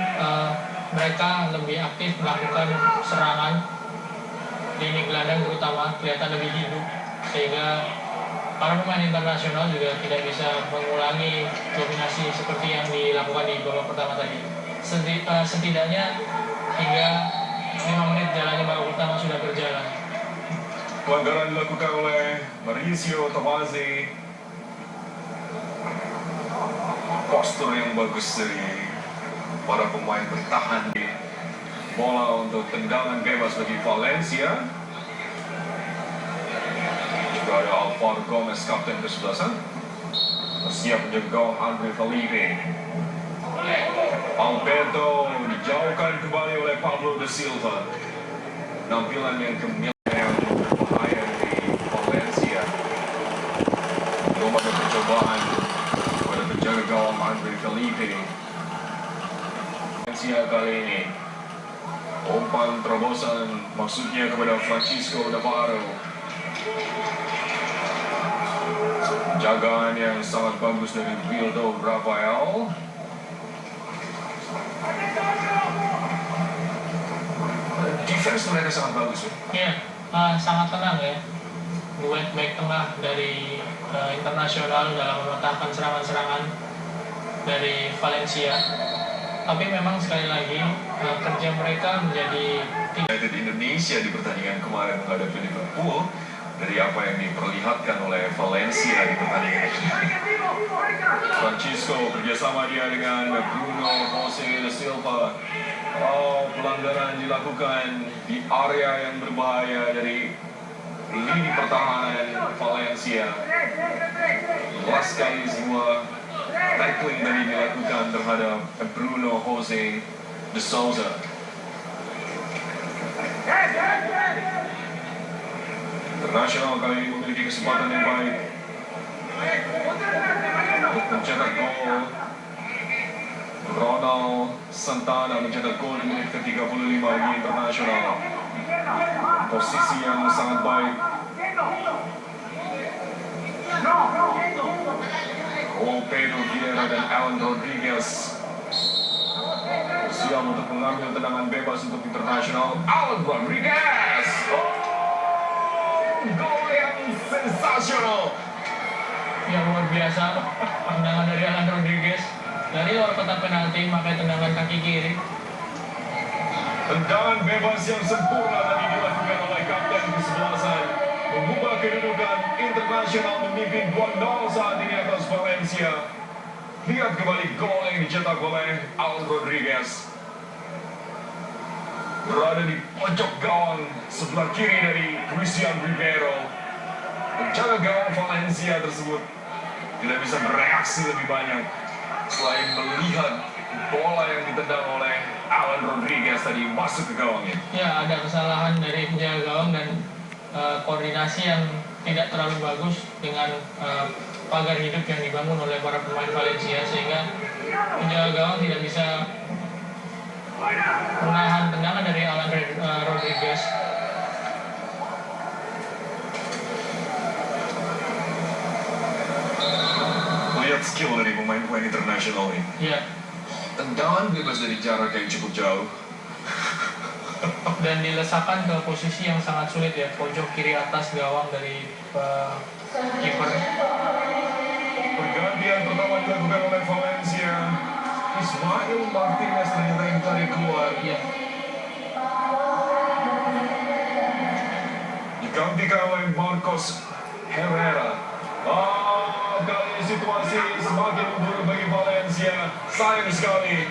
mereka lebih aktif melakukan serangan. Lini gelandang terutama kelihatan lebih hidup, sehingga para pemain Internasional juga tidak bisa mengulangi dominasi seperti yang dilakukan di babak pertama tadi. Setidaknya hingga 5 menit jalannya babak pertama sudah berjalan. Pelanggaran dilakukan oleh Mauricio Tomasi. Postur yang bagus dari para pemain bertahan di bola untuk tendangan bebas bagi Valencia. Juga ada Alvaro Gomez, kapten ke-11, siap menjaga gawang Andre Felipe. Alberto dijauhkan kembali oleh Pablo de Silva. Nampilan yang gemilang yang berbahaya di Valencia. Nomor perubahan pada penjaga gawang Andre Felipe. Valencia kali ini umpan terobosan maksudnya kepada Francisco Navarro. Jagaan yang sangat bagus dari Wildo Rafael. Defense mereka sangat bagus ya. Iya, sangat tenang ya. Duet back tengah dari internasional dalam mematahkan serangan-serangan dari Valencia. Tapi memang sekali lagi kerja mereka menjadi United Indonesia di pertandingan kemarin menghadapi Liverpool dari apa yang diperlihatkan oleh Valencia di pertandingan ini. Francisco kerjasama dia dengan Bruno Jose da Silva. Pelanggaran dilakukan di area yang berbahaya dari lini pertahanan Valencia. Last kali sebuah tackling tadi dilakukan terhadap Bruno Jose de Souza. Internasional kali ini memiliki kesempatan yang baik untuk mencetak gol. Ronald Santana mencetak gol di menit ke-35 bagi internasional. Posisi yang sangat baik. Pedro Vieira dan Alan Rodriguez siap untuk mengambil tendangan bebas untuk internasional. Alan Rodriguez, gol yang sensasional. yang luar biasa. Tendangan dari Alan Rodriguez dari luar kotak penalti, pakai tendangan kaki kiri. Tendangan bebas yang sempurna tadi dilakukan oleh kapten kesebelasan, mengubah kedudukan internasional memimpin 2-0 saat ini atas Valencia. Lihat kembali gol yang dicetak oleh Alan Rodriguez. Berada di pojok gawang sebelah kiri dari Christian Rivero. Penjaga gawang Valencia tersebut tidak bisa bereaksi lebih banyak selain melihat bola yang ditendang oleh Alan Rodriguez tadi masuk ke gawangnya. Ya, ada kesalahan dari penjaga gawang dan koordinasi yang tidak terlalu bagus dengan pagar hidup yang dibangun oleh para pemain Valencia, sehingga penjaga gawang tidak bisa menahan tendangan dari Alan Rodriguez. Lihat skill dari pemain-pemain internasional ini. Ya. Tendangan bebas dari jarak yang cukup jauh. Dan dilesakan ke posisi yang sangat sulit ya, pojok kiri atas gawang dari kiper. Pergantian pertama dilakukan oleh Valencia. Ismail Martinez ternyata yang tarik keluar. Ya. Digantikan oleh Marcos Herrera. Kali ini situasi semakin memburuk bagi Valencia. Sayang sekali,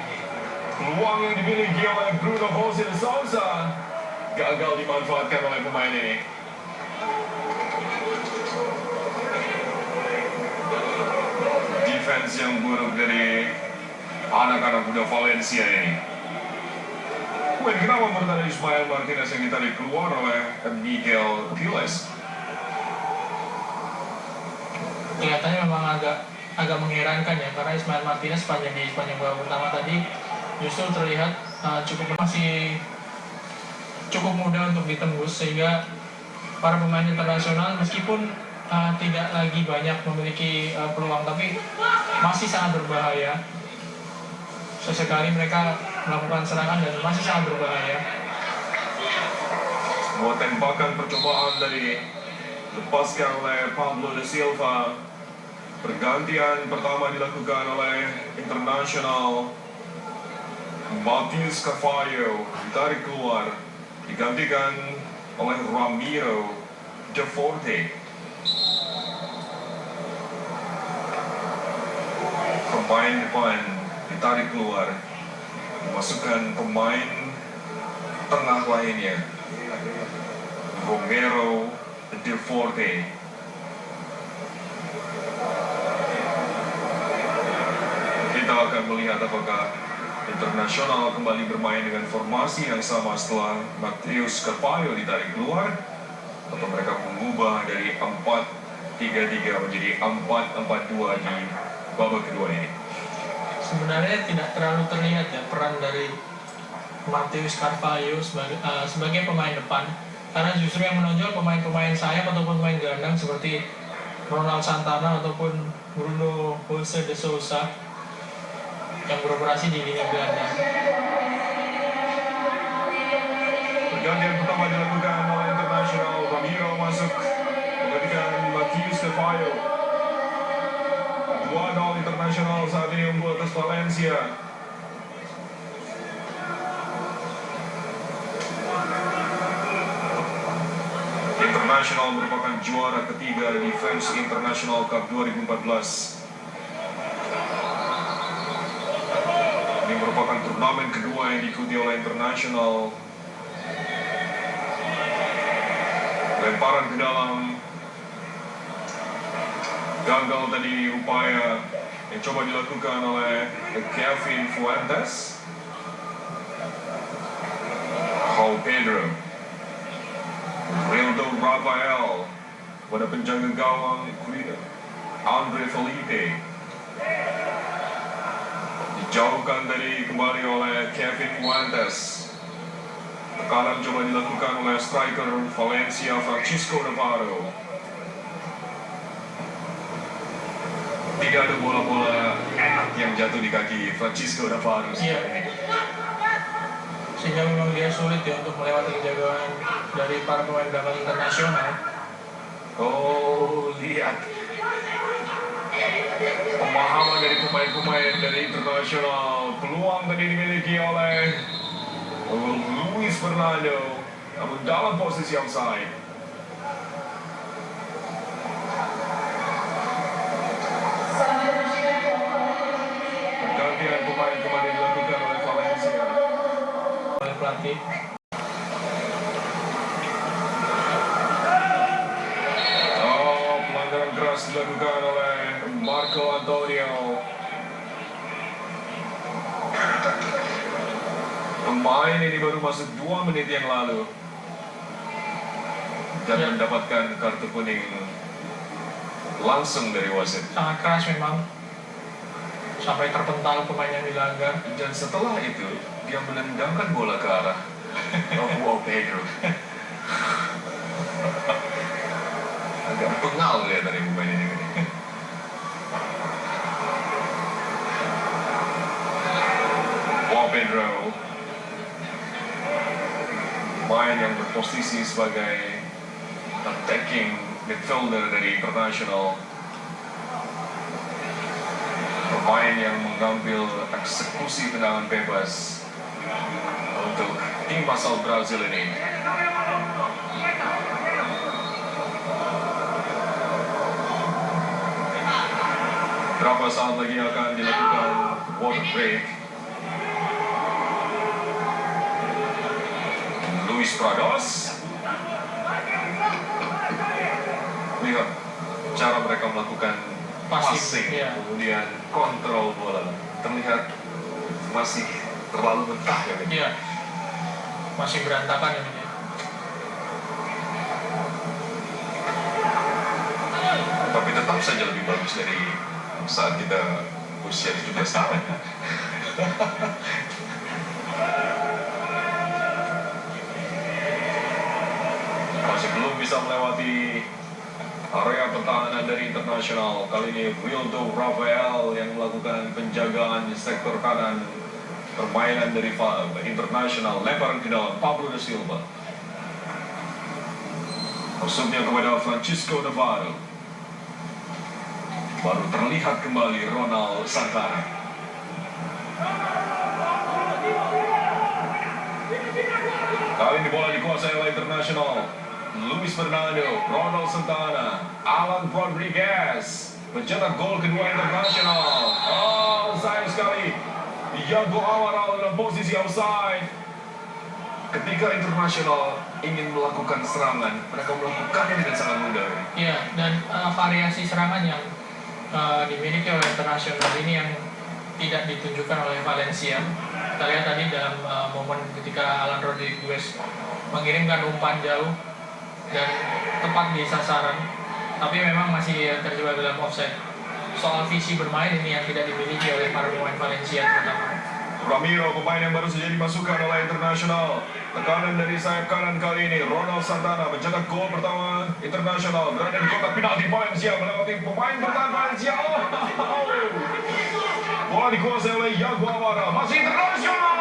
peluang yang dimiliki oleh Bruno Jose de Souza gagal dimanfaatkan oleh pemain ini. Defense yang buruk dari anak-anak muda Valencia ini. Kenapa menurut Anda Ismail Martinez yang ditarik keluar oleh Miguel Piles? Kelihatannya memang agak mengherankan ya, karena Ismail Martinez sepanjang babak pertama tadi justru terlihat masih cukup mudah untuk ditembus, sehingga para pemain internasional meskipun tidak lagi banyak memiliki peluang, tapi masih sangat berbahaya. Sesekali mereka melakukan serangan dan masih sangat berbahaya. Sebuah tembakan percobaan dari lepaskan oleh Pablo da Silva. Pergantian pertama dilakukan oleh internasional. Matius Carvalho ditarik keluar, digantikan oleh Ramiro de Forte. Pemain depan ditarik keluar, dimasukkan pemain tengah lainnya, Romero de Forte. Kita akan melihat apakah internasional kembali bermain dengan formasi yang sama setelah Matius Carvalho ditarik keluar, atau mereka mengubah dari 4-2-3-1 3-3 menjadi 4-4-2 di babak kedua ini. Sebenarnya tidak terlalu terlihat ya peran dari Matheus Carvalho sebagai pemain depan, karena justru yang menonjol pemain-pemain sayap ataupun pemain gelandang seperti Ronald Santana ataupun Bruno Jose de Sousa yang beroperasi di lini gelandang. Pergantian pertama dilakukan oleh Internasional. Ramiro masuk menggantikan Matheus Carvalho. 2-0 Internasional saat ini unggul atas Valencia. Internasional merupakan juara ketiga di French International Cup 2014. Ini merupakan turnamen kedua yang diikuti oleh Internasional. Lemparan ke dalam gagal tadi upaya yang coba dilakukan oleh Kevin Fuentes. João Pedro, Rildo Rafael pada penjaga gawang Andre Felipe, dijauhkan tadi kembali oleh Kevin Fuentes. Tekanan coba dilakukan oleh striker Valencia Francisco Navarro. Tidak ada bola-bola yang jatuh di kaki Francisco Navarro. Iya. Sehingga memang dia sulit ya untuk melewati penjagaan dari para pemain belakang internasional. Oh, lihat pemahaman dari pemain-pemain dari Internasional. Peluang tadi dimiliki oleh Luis Fernando, namun dalam posisi offside. Pergantian pemain kembali dilakukan oleh Valencia. Oleh pelatih. Oh, pelanggaran keras dilakukan oleh Marco Antonio. Pemain ini baru masuk 2 menit yang lalu dan mendapatkan kartu kuning langsung dari wasit. Sangat keras memang, sampai terpental pemain yang dilanggar. Dan setelah itu dia menendangkan bola ke arah João Pedro. Agak bengal lihat dari pemain ini. João Pedro, pemain yang berposisi sebagai attacking midfielder dari Internasional. Pemain yang mengambil eksekusi tendangan bebas untuk tim asal Brazil ini. Berapa saat lagi akan dilakukan water break. Luis Prados. Lihat cara mereka melakukan passing, ya. kemudian kontrol bola. Terlihat masih terlalu mentah ya. Iya, masih berantakan ini. Tapi tetap saja lebih bagus dari saat kita usia 17 tahun. Masih belum bisa melewati area pertahanan dari Internasional. Kali ini Rildo Rafael yang melakukan penjagaan di sektor kanan. Permainan dari Internasional, lemparan ke dalam Pablo da Silva. Masuknya kepada Francisco Navarro. Baru terlihat kembali Ronald Santana. Kali ini bola dikuasai oleh Internasional. Luis Fernando, Ronald Santana, Alan Rodriguez mencetak gol kedua Internasional. Oh, sayang sekali. Iago Amaral dalam posisi offside. Ketika Internasional ingin melakukan serangan, mereka melakukannya dengan sangat mudah. Iya, dan variasi serangan yang dimiliki oleh Internasional ini yang tidak ditunjukkan oleh Valencia. Kita lihat tadi dalam momen ketika Alan Rodriguez mengirimkan umpan jauh dan tepat di sasaran, tapi memang masih terjebak dalam offside. Soal visi bermain ini yang tidak dimiliki oleh para pemain Valencia terutama. Ramiro, pemain yang baru saja dimasukkan oleh Internasional. Tekanan dari sayap kanan kali ini. Ronald Santana mencetak gol pertama Internasional. Berada di kotak penalti Valencia melewati pemain bertahan Valencia. Bola dikuasai oleh Iago Amara. Masih Internasional.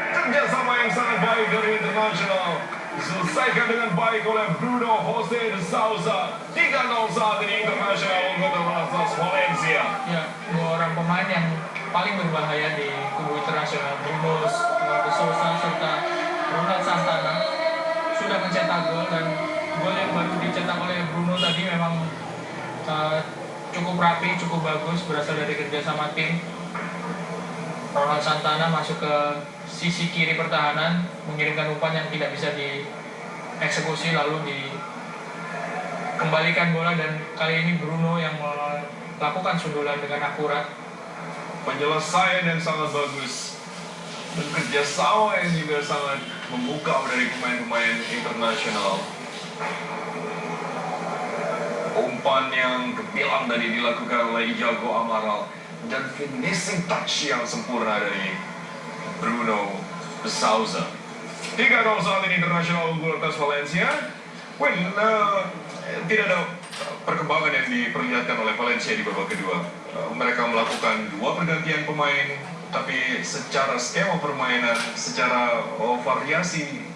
Kerjasama yang sangat baik dari Internasional. Diselesaikan dengan baik oleh Bruno José de Sousa. 3-0 saat ini Internasional unggul atas Valencia. Ya, dua orang pemain yang paling berbahaya di kubu Internasional, Bruno de Sousa serta Ronald Santana, sudah mencetak gol, dan gol yang baru dicetak oleh Bruno tadi memang cukup rapi, cukup bagus, berasal dari kerjasama tim. Ronald Santana masuk ke sisi kiri pertahanan, mengirimkan umpan yang tidak bisa dieksekusi, lalu dikembalikan bola, dan kali ini Bruno yang melakukan sundulan dengan akurat. Penyelesaian yang sangat bagus dan kerjasama yang juga sangat memukau dari pemain-pemain Internasional. Umpan yang kebilang tadi dilakukan oleh Iago Amaral dan finishing touch yang sempurna dari Bruno de Sousa. 3-0 saat ini Internasional unggul atas Valencia. Tidak ada perkembangan yang diperlihatkan oleh Valencia di babak kedua. Mereka melakukan 2 pergantian pemain, tapi secara skema permainan, secara variasi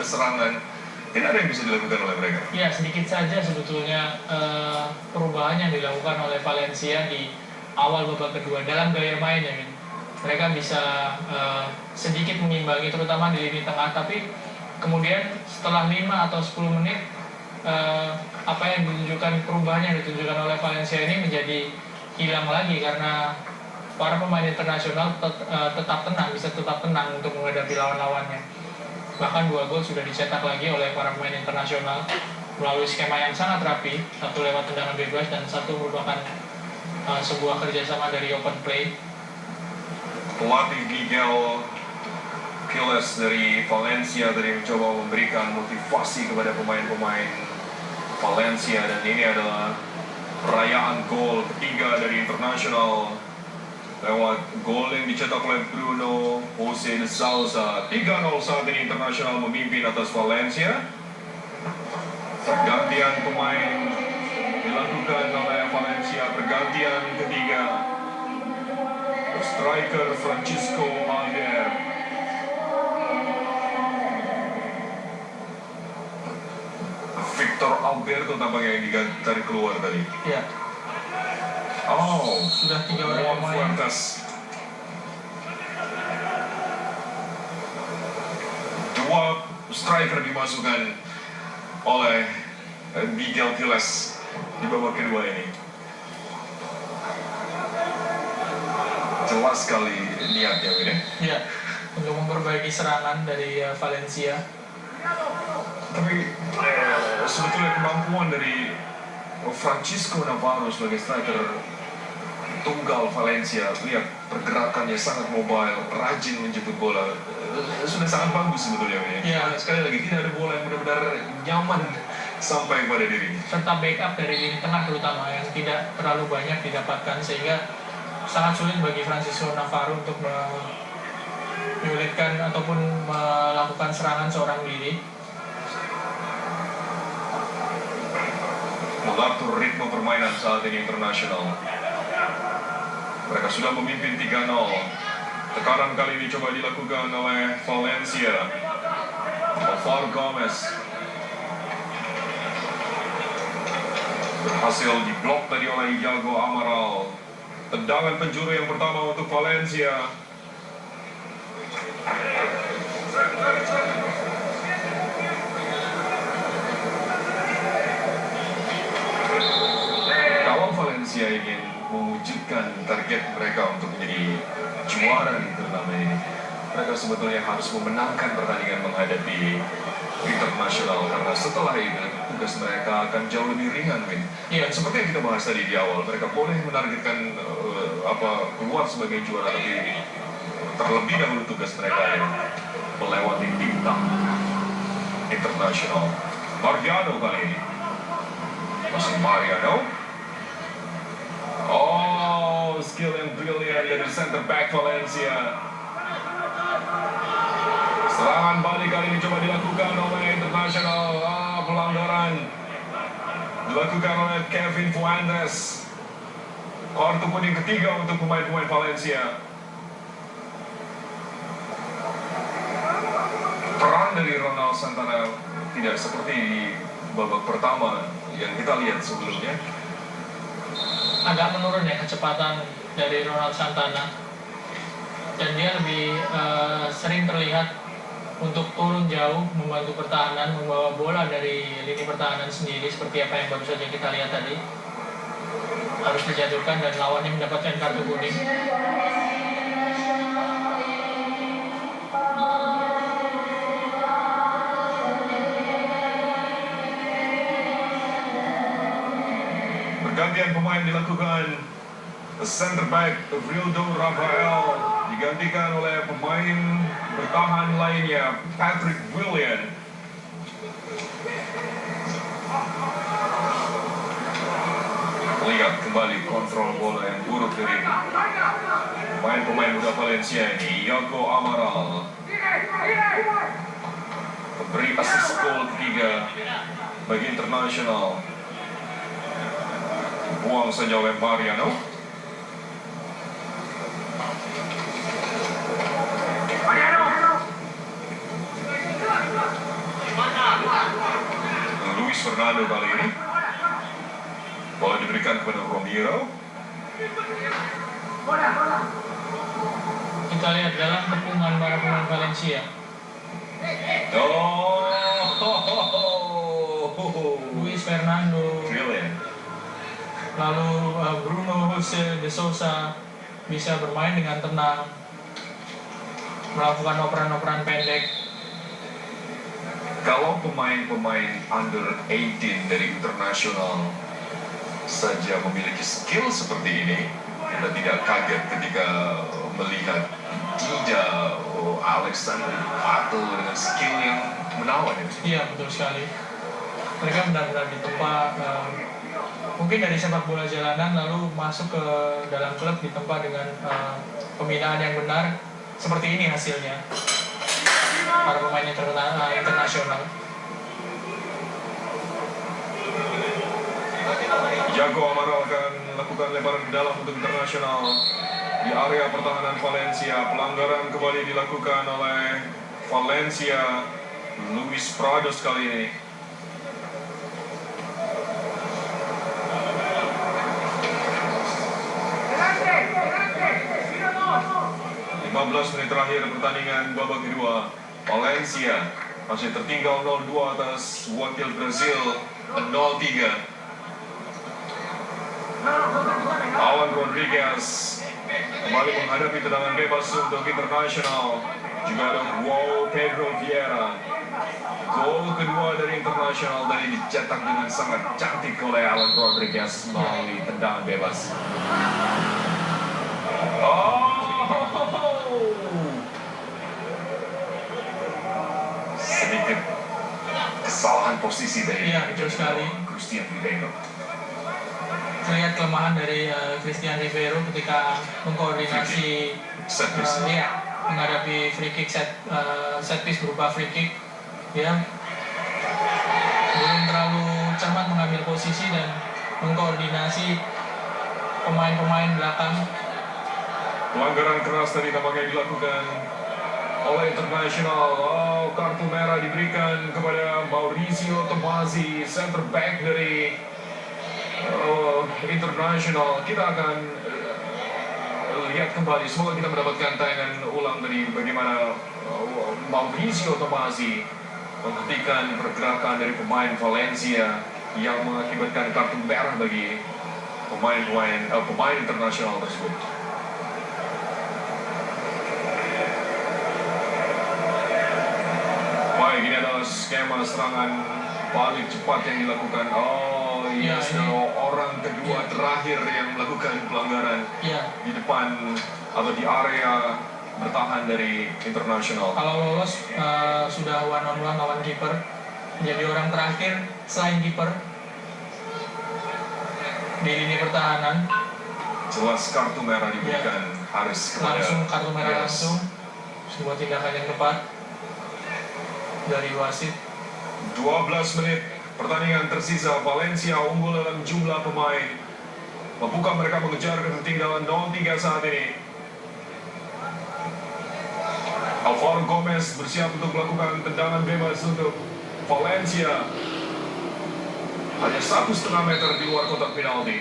serangan, tidak ada yang bisa dilakukan oleh mereka. Ya, sedikit saja sebetulnya perubahan yang dilakukan oleh Valencia di awal babak kedua dalam gaya mainnya. Mereka bisa sedikit mengimbangi terutama di lini tengah, tapi kemudian setelah 5 atau 10 menit apa yang ditunjukkan, perubahan yang ditunjukkan oleh Valencia ini menjadi hilang lagi, karena para pemain Internasional tetap tenang, bisa tetap tenang untuk menghadapi lawan-lawannya. Bahkan 2 gol sudah dicetak lagi oleh para pemain Internasional melalui skema yang sangat rapi, 1 lewat tendangan bebas dan 1 merupakan sebuah kerjasama dari open play. Pelatih Miguel Quiles dari Valencia tadi mencoba memberikan motivasi kepada pemain-pemain Valencia, dan ini adalah perayaan gol ketiga dari Internasional lewat gol yang dicetak oleh Bruno José de Sousa. 3-0 saat ini Internasional memimpin atas Valencia. Pergantian pemain dilakukan oleh Valencia, pergantian ketiga. Striker Francisco Alder. Victor Alberto tampaknya yang ditarik keluar tadi. Ya. Sudah 3 orang pemain. Fuentes. 2 striker dimasukkan oleh Miguel Quiles di babak kedua ini. Jelas sekali niatnya ini. Ya, untuk memperbaiki serangan dari Valencia. Tapi sebetulnya kemampuan dari Francisco Navarro sebagai striker tunggal Valencia, lihat pergerakannya sangat mobile, rajin menjemput bola, sudah sangat bagus sebetulnya. Ya. Sekali lagi tidak ada bola yang benar-benar nyaman sampai pada dirinya. Serta backup dari lini tengah terutama yang tidak terlalu banyak didapatkan, sehingga sangat sulit bagi Francisco Navarro untuk menyulitkan ataupun melakukan serangan seorang diri. Mengatur ritme permainan saat ini Internasional. Mereka sudah memimpin 3-0. Tekanan kali ini coba dilakukan oleh Valencia. Alvaro Gomez berhasil diblok tadi oleh Iago Amaral. Tendangan penjuru yang pertama untuk Valencia. Kalau Valencia ingin mewujudkan target mereka untuk menjadi juara di turnamen ini, mereka sebetulnya harus memenangkan pertandingan menghadapi Internasional, karena setelah itu tugas mereka akan jauh lebih ringan, Win. Iya. Seperti yang kita bahas tadi di awal, mereka boleh menargetkan keluar sebagai juara, tapi terlebih dahulu tugas mereka yang melewati bintang Internasional. Mariano kali ini. Masih Mariano. Oh, skill yang brilliant dari center back Valencia. Serangan balik kali ini coba dilakukan oleh Internasional. Pelanggaran dilakukan oleh Kevin Fuentes. Kartu kuning ketiga untuk pemain-pemain Valencia. Peran dari Ronald Santana tidak seperti di babak pertama yang kita lihat sebelumnya. Agak menurun ya kecepatan dari Ronald Santana, dan dia lebih sering terlihat untuk turun jauh membantu pertahanan, membawa bola dari lini pertahanan sendiri seperti apa yang baru saja kita lihat tadi. Harus dijatuhkan dan lawannya mendapatkan kartu kuning. Pergantian pemain dilakukan. Center back Rildo Rafael digantikan oleh pemain bertahan lainnya Patrick Willian. Lihat kembali kontrol bola yang buruk dari pemain-pemain muda Valencia ini. Iago Amaral memberi assist gol ketiga bagi Internasional. Buang saja oleh Mariano. Luis Fernando kali ini. Bola diberikan kepada Romero. Kita lihat dalam kepungan para pemain Valencia. Luis Fernando. Brilliant. Lalu Bruno Jose de Sousa bisa bermain dengan tenang, melakukan operan-operan pendek. Kalau pemain-pemain under 18 dari Internasional saja memiliki skill seperti ini, kita tidak kaget ketika melihat Dida Alexander Pato dengan skill yang menawan. Iya, betul sekali. Mereka benar-benar ditempa, mungkin dari sepak bola jalanan lalu masuk ke dalam klub ditempa dengan pembinaan yang benar. Seperti ini hasilnya para pemain internasional. Iago Amaral akan melakukan lebaran ke dalam untuk Internasional di area pertahanan Valencia. Pelanggaran kembali dilakukan oleh Valencia. Luis Prados kali ini. 15 menit terakhir pertandingan babak kedua. Valencia masih tertinggal 0-2 atas wakil Brazil 0-3. Alan Rodriguez kembali menghadapi tendangan bebas untuk Internasional. Juga ada Pedro Vieira. Gol kedua dari Internasional tadi dicetak dengan sangat cantik oleh Alan Rodriguez melalui tendangan bebas. Sedikit kesalahan posisi dari Christian Ribeiro. Terlihat kelemahan dari Christian Ribeiro ketika mengkoordinasi menghadapi free kick set piece berupa free kick. Ya, belum terlalu cermat mengambil posisi dan mengkoordinasi pemain-pemain belakang. Pelanggaran keras tadi tampaknya dilakukan oleh Internasional. Kartu merah diberikan kepada Mauricio Tomasi, center back dari Internasional. Kita akan lihat kembali. Semoga kita mendapatkan tayangan ulang dari bagaimana Mauricio Tomasi menghentikan pergerakan dari pemain Valencia yang mengakibatkan kartu merah bagi pemain Internasional tersebut. Baik, ini adalah skema serangan balik cepat yang dilakukan. Orang kedua terakhir yang melakukan pelanggaran di depan atau di area bertahan dari Internasional. Kalau lolos sudah one on one lawan kiper, menjadi orang terakhir selain kiper di lini pertahanan. Jelas kartu merah diberikan Haris kepada Langsung kartu merah langsung. Sebuah tindakan yang tepat dari wasit. 12 menit pertandingan tersisa. Valencia unggul dalam jumlah pemain. Mampukah mereka mengejar ketertinggalan 0-3 saat ini? Alvaro Gomez bersiap untuk melakukan tendangan bebas untuk Valencia. Hanya 1,5 meter di luar kotak penalti.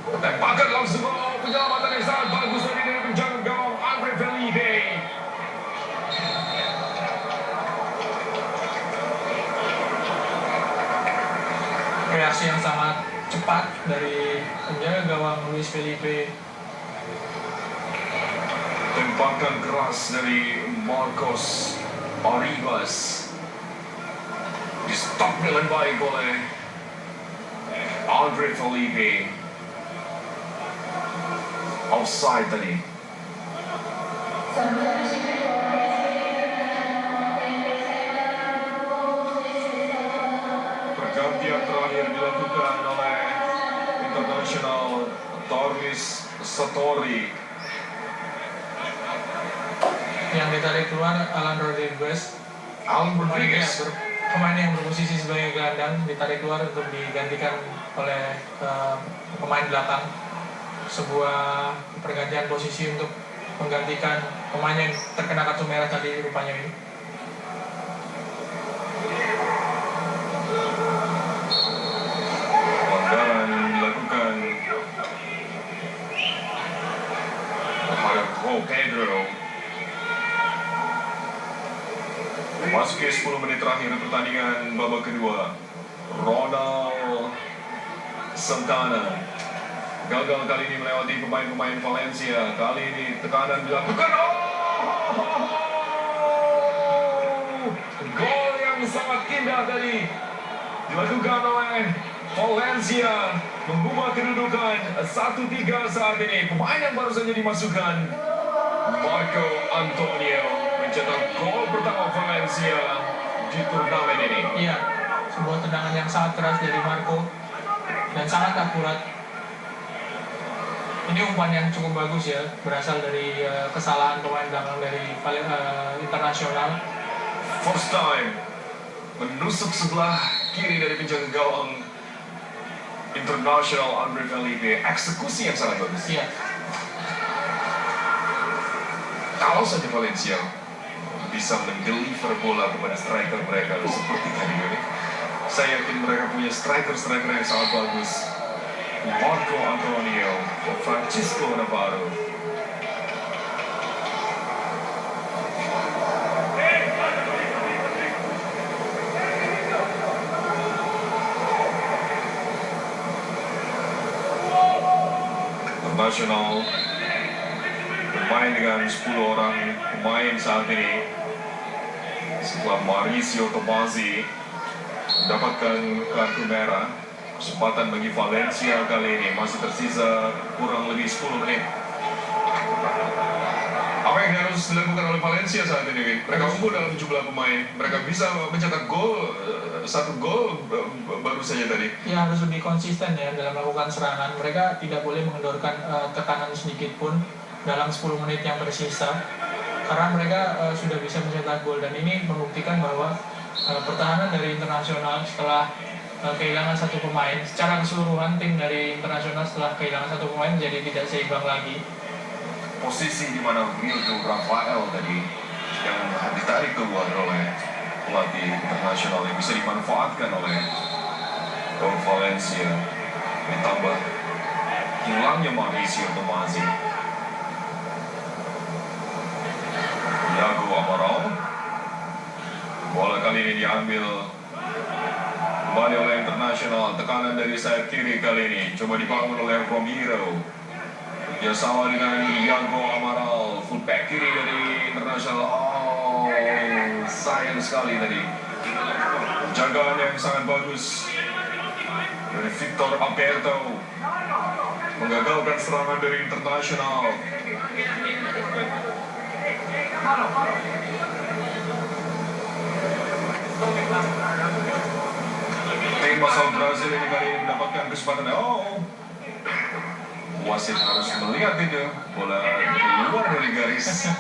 Tembakan langsung gol. Penyelamatan yang sangat bagus dari penjaga gawang Andre Felipe. Reaksi yang sangat cepat dari penjaga gawang Luis Felipe. Tembakan keras dari Marcos Arribas. Di stop dengan baik oleh Andre Felipe. Offside tadi. Pergantian terakhir dilakukan oleh internasional Torres Satori. Yang ditarik keluar Alan Rodriguez. Pemain yang berposisi sebagai gelandang ditarik keluar untuk digantikan oleh pemain belakang. Sebuah pergantian posisi untuk menggantikan pemain yang terkena kartu merah tadi rupanya ini. Pelanggaran dilakukan terhadap Pedro. Memasuki 10 menit terakhir pertandingan babak kedua. Ronald Santana gagal kali ini melewati pemain-pemain Valencia. Kali ini tekanan dilakukan. Gol yang sangat indah tadi dilakukan oleh Valencia, mengubah kedudukan 1-3 saat ini. Pemain yang baru saja dimasukkan, Marco Antonio, mencetak gol pertama Valencia di turnamen ini. Iya, sebuah tendangan yang sangat keras dari Marco dan sangat akurat. Ini umpan yang cukup bagus ya, berasal dari kesalahan pemain belakang dari internasional. First time menusuk sebelah kiri dari penjaga gawang internasional Andre Felipe. Eksekusi yang sangat bagus. Iya. Kalau saja Valencia bisa mendeliver bola kepada striker mereka seperti tadi ini, saya yakin mereka punya striker-striker yang sangat bagus. Marco Antonio, Francisco Navarro. Internasional bermain dengan 10 orang pemain saat ini. Setelah Mauricio Tomasi mendapatkan kartu merah, kesempatan bagi Valencia kali ini masih tersisa kurang lebih 10 menit. Apa yang harus dilakukan oleh Valencia saat ini? Mereka unggul dalam jumlah pemain. Mereka bisa mencetak gol, satu gol baru saja tadi. Ya, harus lebih konsisten ya dalam melakukan serangan. Mereka tidak boleh mengendorkan tekanan sedikit pun dalam 10 menit yang tersisa. Karena mereka sudah bisa mencetak gol, dan ini membuktikan bahwa pertahanan dari internasional setelah kehilangan satu pemain, secara keseluruhan tim dari internasional setelah kehilangan satu pemain jadi tidak seimbang lagi. Posisi di mana Mildo Rafael tadi yang ditarik keluar oleh pelatih internasional yang bisa dimanfaatkan oleh Valencia, ditambah hilangnya Mauricio Tomasi. Thiago Amaral, bola kali ini diambil kembali oleh internasional. Tekanan dari sayap kiri kali ini coba dibangun oleh Romero, bekerjasama dengan Thiago Amaral, fullback kiri dari internasional. Oh, sayang sekali tadi penjagaan yang sangat bagus dari Victor Alberto menggagalkan serangan dari internasional. Tim asal Brazil ini kali ini mendapatkan kesempatan. Oh, wasit harus melihat itu bola keluar dari garis.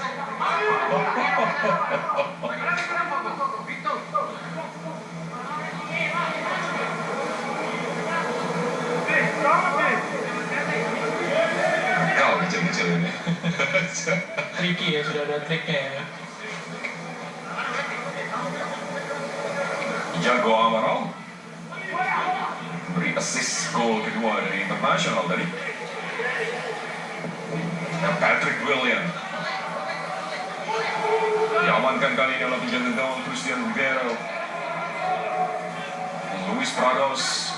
Kau kecil-kecil ini. Tricky ya, sudah ada triknya ya. Jago Amaral beri assist gol kedua dari internasional tadi. Dan Patrick William diamankan kali ini oleh penjaga gawang Christian Rivero. Luis Prados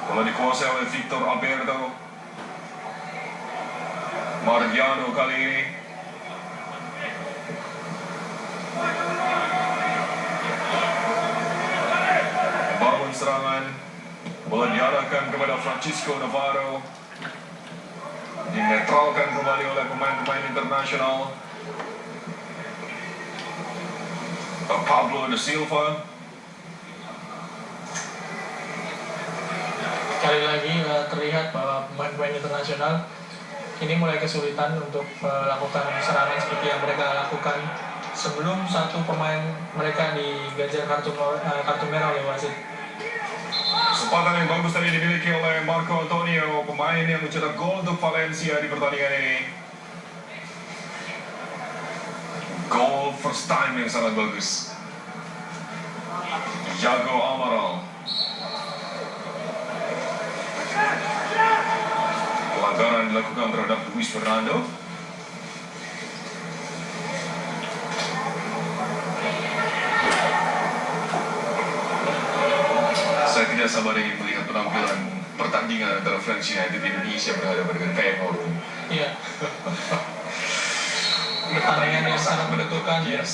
bola dikuasai oleh Victor Alberto. Mariano kali ini bangun serangan, bola diarahkan kepada Francisco Navarro, dinetralkan kembali oleh pemain-pemain internasional. Pablo da Silva. Sekali lagi terlihat bahwa pemain-pemain internasional ini mulai kesulitan untuk melakukan serangan seperti yang mereka lakukan sebelum satu pemain mereka digajar kartu merah oleh wasit. Kesempatan yang bagus tadi dimiliki oleh Marco Antonio, pemain yang mencetak gol untuk Valencia di pertandingan ini. Gol first time yang sangat bagus. Jago Amaral. Pelanggaran dilakukan terhadap Luis Fernando. Saya tidak sabar ingin melihat penampilan pertandingan antara French United Indonesia berhadapan dengan Feyenoord. Iya. Pertandingan yang sangat menentukan. Yes.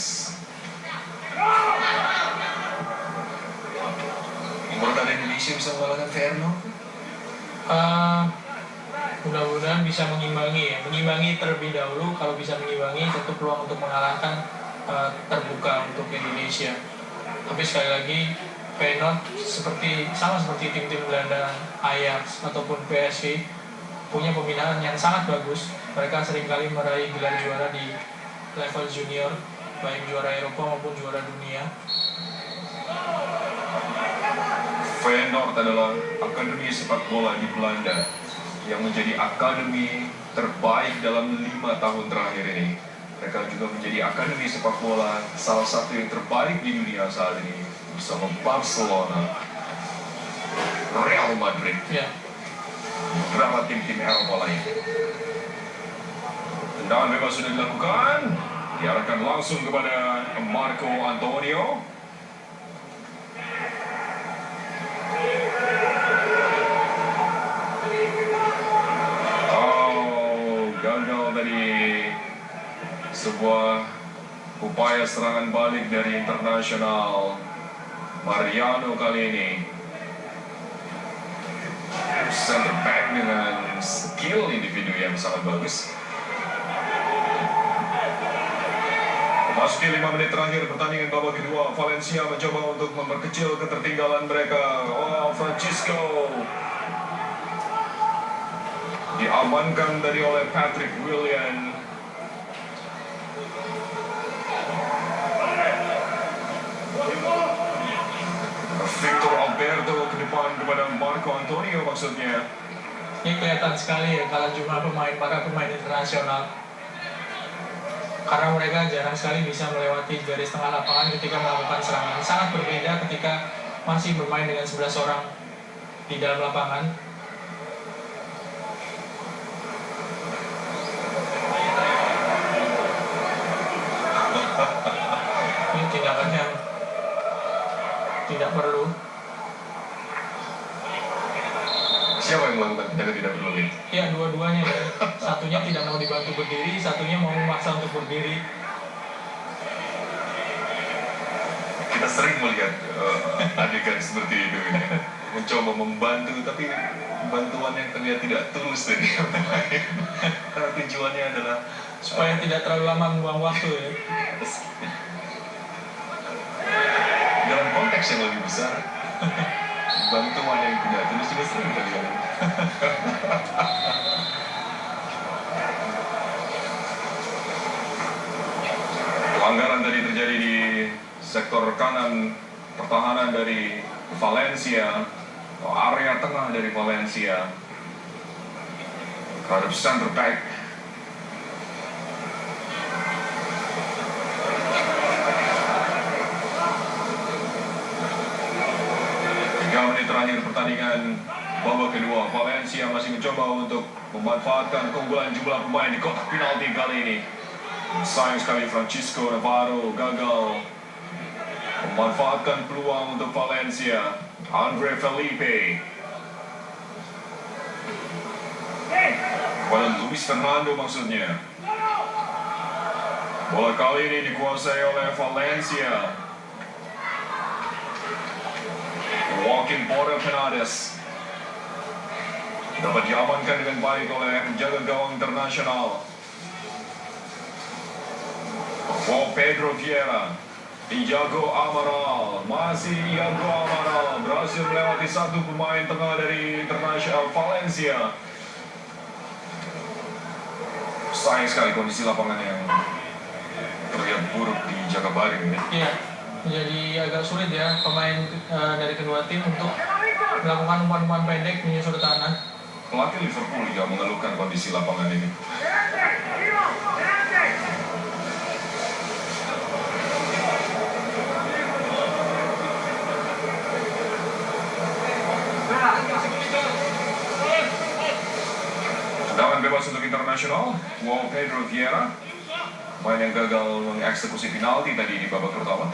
Menurut Anda Indonesia bisa mengalahkan Feyenoord? Mudah-mudahan bisa mengimbangi terlebih dahulu. Kalau bisa mengimbangi, tentu peluang untuk mengalahkan terbuka untuk Indonesia. Tapi sekali lagi, Feyenoord sama seperti tim-tim Belanda, Ajax ataupun PSV punya pembinaan yang sangat bagus. Mereka seringkali meraih gelar juara di level junior, baik juara Eropa maupun juara dunia. Feyenoord adalah akademi sepak bola di Belanda yang menjadi akademi terbaik dalam 5 tahun terakhir ini. Mereka juga menjadi akademi sepak bola salah satu yang terbaik di dunia saat ini bersama Barcelona, Real Madrid, beberapa tim-tim Eropa lain. Tendangan bebas sudah dilakukan, diarahkan langsung kepada Marco Antonio. Gagal tadi sebuah upaya serangan balik dari internasional. Mariano kali ini center back dengan skill individu yang sangat bagus. Memasuki 5 menit terakhir pertandingan babak kedua, Valencia mencoba untuk memperkecil ketertinggalan mereka. Oh, Francisco diamankan tadi oleh Patrick William. Victor Alberto ke depan kepada Marco Antonio maksudnya. Ini kelihatan sekali ya kalau jumlah para pemain internasional. Karena mereka jarang sekali bisa melewati garis tengah lapangan ketika melakukan serangan. Sangat berbeda ketika masih bermain dengan 11 orang di dalam lapangan. Ini tindakan yang tidak perlu. Siapa yang melakukan tindakan tidak perlu ini? Ya, dua-duanya ya. Satunya tidak mau dibantu berdiri, satunya mau memaksa untuk berdiri. Kita sering melihat adegan seperti itu ini. Mencoba membantu, tapi bantuan yang terlihat tidak tulus dari pemain. Karena tujuannya adalah supaya tidak terlalu lama membuang waktu ya. dalam konteks yang lebih besar. Bantuan yang tidak tulus-tulus sering terjadi. Pelanggaran tadi terjadi di sektor kanan pertahanan dari Valencia, atau area tengah dari Valencia, terhadap center back. Menit terakhir pertandingan babak kedua, Valencia masih mencoba untuk memanfaatkan keunggulan jumlah pemain di kotak penalti kali ini. Sayang sekali Francisco Navarro gagal memanfaatkan peluang untuk Valencia. Andre Felipe kepada Luis Fernando maksudnya. Bola kali ini dikuasai oleh Valencia. Joaquim Borja Fernandes dapat diamankan dengan baik oleh penjaga gawang internasional Pedro Vieira. Iago Amaral, masih Iago Amaral berhasil melewati satu pemain tengah dari internasional Valencia. Sayang sekali kondisi lapangan yang terlihat buruk di Jakabaring ini. Iya, jadi agak sulit ya pemain dari kedua tim untuk melakukan umpan-umpan pendek menyusur tanah. Pelatih Liverpool juga mengeluhkan kondisi lapangan ini. Tendangan bebas untuk internasional, Pedro Vieira, pemain yang gagal mengeksekusi penalti tadi di babak pertama.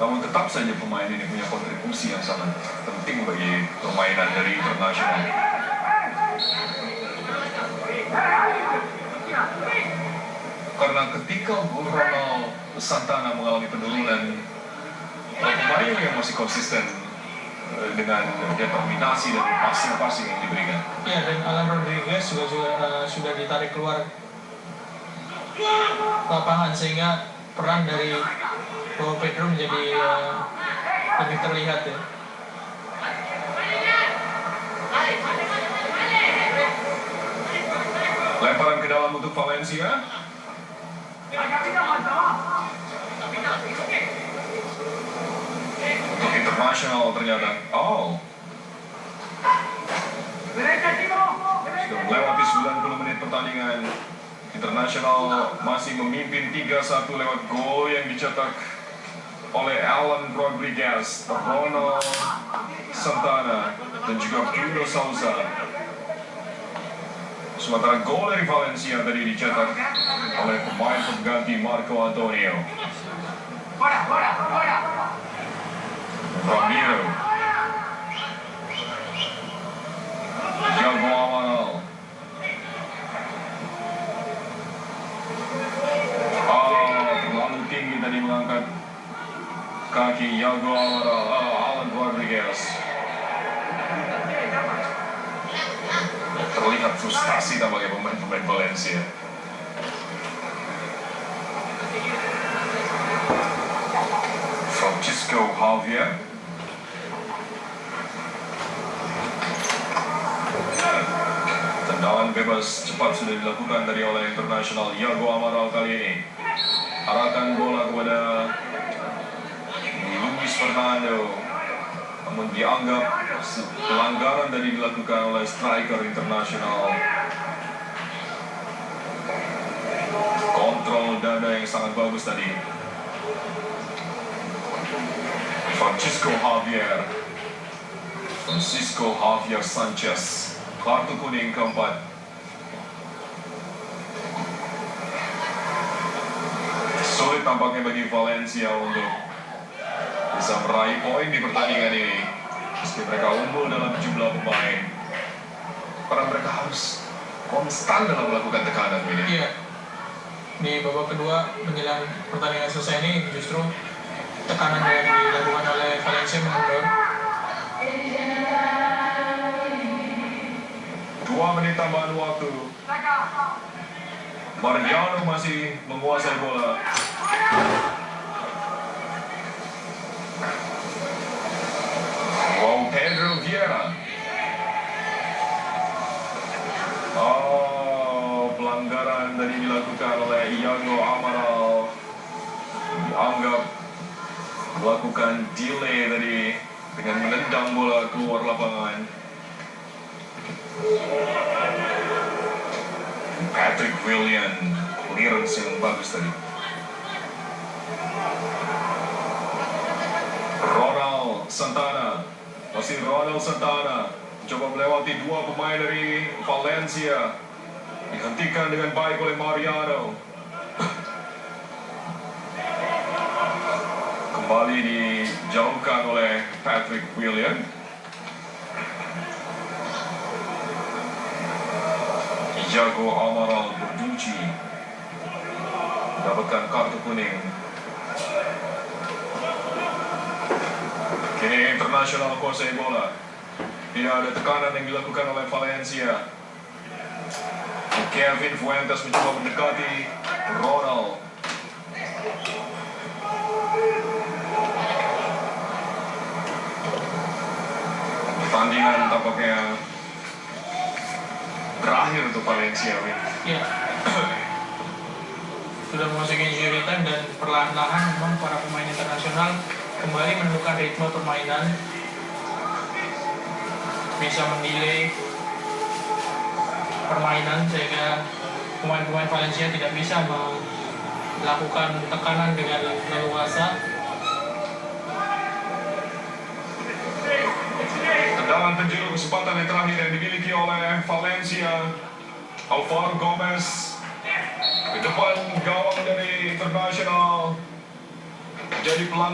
Namun tetap saja pemain ini punya kontribusi yang sangat penting bagi permainan dari internasional. Karena ketika Bruno Santana mengalami penurunan, pemain yang masih konsisten dengan determinasi dan passing-passing yang diberikan. Ya, dan Alan Rodriguez juga sudah ditarik keluar lapangan sehingga peran dari Pedro menjadi lebih terlihat ya. Lemparan ke dalam untuk Valencia. Untuk internasional ternyata. Sudah melewati 90 menit pertandingan. Internasional masih memimpin 3-1 lewat gol yang dicetak oleh Alan Rodriguez, Bruno Santana, dan juga Bruno Sousa. Sementara gol dari Valencia tadi dicetak oleh pemain pengganti Marco Antonio. Ramiro, Iago Amaral, terlalu tinggi tadi mengangkat kaki Iago Amaral, Alan Rodriguez. Terlihat frustasi tampaknya pemain Valencia. Francisco Javier. Tendangan bebas cepat sudah dilakukan tadi oleh internasional Iago Amaral kali ini. Arahkan bola kepada Luis Fernando. Namun dianggap pelanggaran tadi dilakukan oleh striker internasional. Kontrol dada yang sangat bagus tadi. Francisco Javier Sanchez, kartu kuning keempat. Sulit tampaknya bagi Valencia untuk bisa meraih poin di pertandingan ini. Meski mereka unggul dalam jumlah pemain, karena mereka harus konstan dalam melakukan tekanan ini. Iya. Di babak kedua menjelang pertandingan selesai ini justru tekanan yang dilakukan oleh Valencia menurun. 2 menit tambahan waktu. Mariano masih menguasai bola. Wow, Pedro Vieira. Pelanggaran tadi dilakukan oleh Iago Amaral. Dianggap melakukan delay tadi dengan menendang bola keluar lapangan. Patrick Willian, clearance yang bagus tadi. Ronald Santana, masih Ronald Santana coba melewati dua pemain dari Valencia, dihentikan dengan baik oleh Mariano. Kembali dijauhkan oleh Patrick Willian. Iago Amaral Berduci mendapatkan kartu kuning. Kini Internasional kuasai bola. Tidak ada tekanan yang dilakukan oleh Valencia. Kevin Fuentes mencoba mendekati Ronald. Pertandingan tampaknya berakhir untuk Valencia. Ya. Sudah memasuki injury time dan perlahan-lahan memang para pemain internasional kembali menemukan ritme permainan, bisa mendelay permainan sehingga pemain-pemain Valencia tidak bisa melakukan tekanan dengan leluasa. Tendangan penjuru kesempatan yang terakhir yang dimiliki oleh Valencia. Alvaro Gomez ke depan gawang dari Internasional, jadi pelanggan.